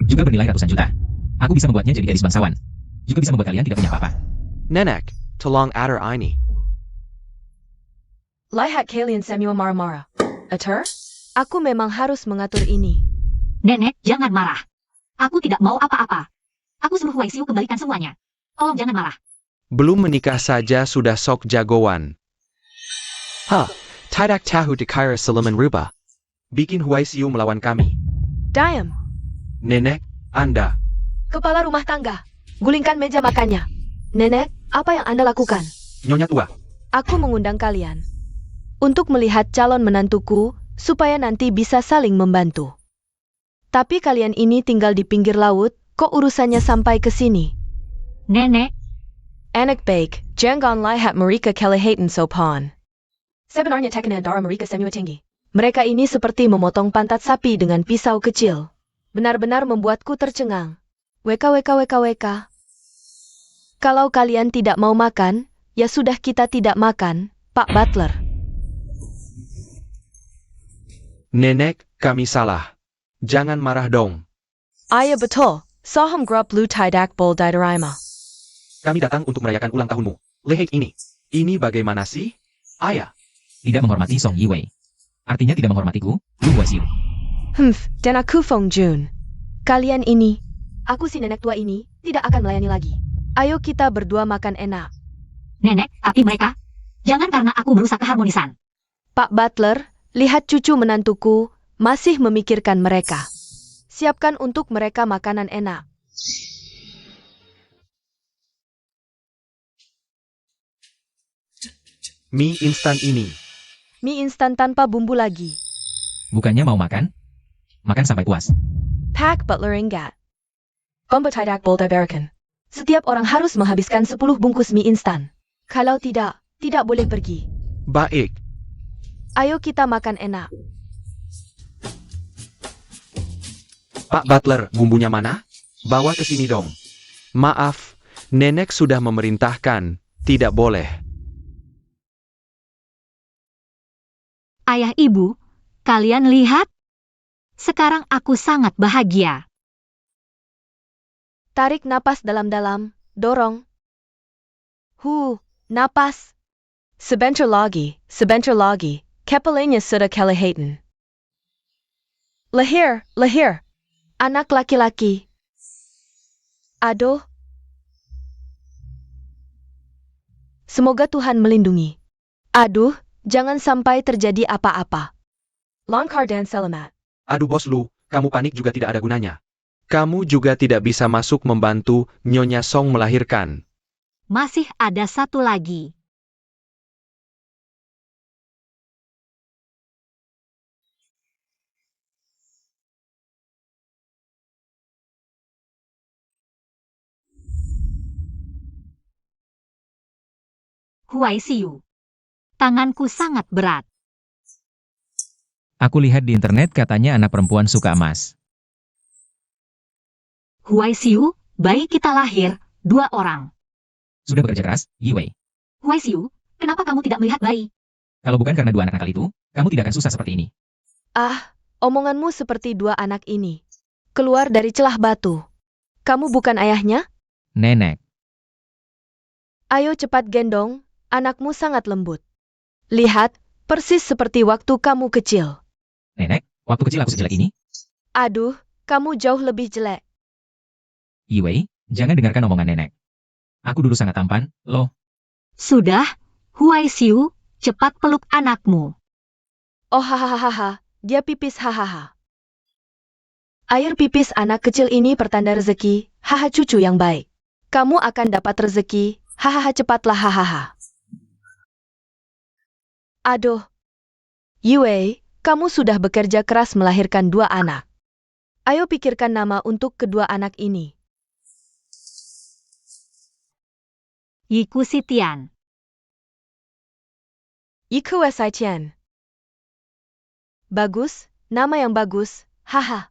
Juga bernilai ratusan juta. Aku bisa membuatnya jadi gadis bangsawan. Juga bisa membuat kalian tidak punya apa-apa. Nenek, tolong atur ini. Lihat kalian semua marah-marah. Atur? Aku memang harus mengatur ini. Nenek, jangan marah. Aku tidak mau apa-apa. Aku suruh Huai Siu kembalikan semuanya. Tolong jangan marah. Belum menikah saja sudah sok jagoan. Tidak tahu dikira Solomon rubah. Bikin Huai Siu melawan kami. Diam. Nenek, Anda. Kepala rumah tangga. Gulingkan meja makannya. Nenek, apa yang Anda lakukan? Nyonya tua. Aku mengundang kalian untuk melihat calon menantuku supaya nanti bisa saling membantu. Tapi kalian ini tinggal di pinggir laut, kok urusannya sampai ke sini? Nenek, Anak baik, jangan lihat mereka kelihatan sopan. Sebenarnya tekanan darah mereka semua tinggi. Mereka ini seperti memotong pantat sapi dengan pisau kecil. Benar-benar membuatku tercengang. WK. Kalau kalian tidak mau makan, ya sudah kita tidak makan, Pak Butler. Nenek, kami salah. Jangan marah dong. Ayah betul, saham grup lu tidak bol diterima. Kami datang untuk merayakan ulang tahunmu. Lihat ini. Ini bagaimana sih? Ayah. Tidak menghormati Song Yiwei. Artinya tidak menghormatiku, Lu Huai Siu. Dan aku Feng Jun. Kalian ini, aku si nenek tua ini, tidak akan melayani lagi. Ayo kita berdua makan enak. nenek, tapi mereka. Jangan karena aku merusak keharmonisan. Pak Butler, lihat cucu menantuku, masih memikirkan mereka. Siapkan untuk mereka makanan enak. Mie instan ini. Mie instan tanpa bumbu lagi. Bukannya mau makan? Makan sampai puas. Pak Butler ingat. Tidak boleh berikan. Setiap orang harus menghabiskan 10 bungkus mie instan. Kalau tidak, tidak boleh pergi. Baik. Ayo kita makan enak. Pak Butler, bumbunya mana? Bawa ke sini dong. Maaf, nenek sudah memerintahkan, tidak boleh. Ayah ibu, kalian lihat? Sekarang aku sangat bahagia. Tarik napas dalam-dalam, dorong. Napas. Sebentar lagi, kepalanya sudah kelihatan. Lahir. Anak laki-laki. Aduh. Semoga Tuhan melindungi. Aduh, jangan sampai terjadi apa-apa. Longkar dan selamat. Aduh bos Lu, kamu panik juga tidak ada gunanya. Kamu juga tidak bisa masuk membantu Nyonya Song melahirkan. Masih ada satu lagi. Huai Siu. Tanganku sangat berat. Aku lihat di internet katanya anak perempuan suka emas. Huai Siu, bayi kita lahir, 2 orang. Sudah bekerja keras, Yi Wei. Huai Siu, kenapa kamu tidak melihat bayi? Kalau bukan karena 2 anak nakal itu, kamu tidak akan susah seperti ini. Omonganmu seperti 2 anak ini. Keluar dari celah batu. Kamu bukan ayahnya? Nenek. Ayo cepat gendong, anakmu sangat lembut. Lihat, persis seperti waktu kamu kecil. Nenek, waktu kecil aku sejelek ini? Aduh, kamu jauh lebih jelek. Yi Wei, jangan dengarkan omongan nenek. Aku dulu sangat tampan, loh. Sudah, Huai Siu, cepat peluk anakmu. Oh hahaha, dia pipis hahaha. Air pipis anak kecil ini pertanda rezeki, haha cucu yang baik. Kamu akan dapat rezeki, hahaha cepatlah hahaha. Aduh. Yi Wei, kamu sudah bekerja keras melahirkan 2 anak. Ayo pikirkan nama untuk kedua anak ini. Yiku Sitian. Yiku Saitian. Bagus, nama yang bagus, haha.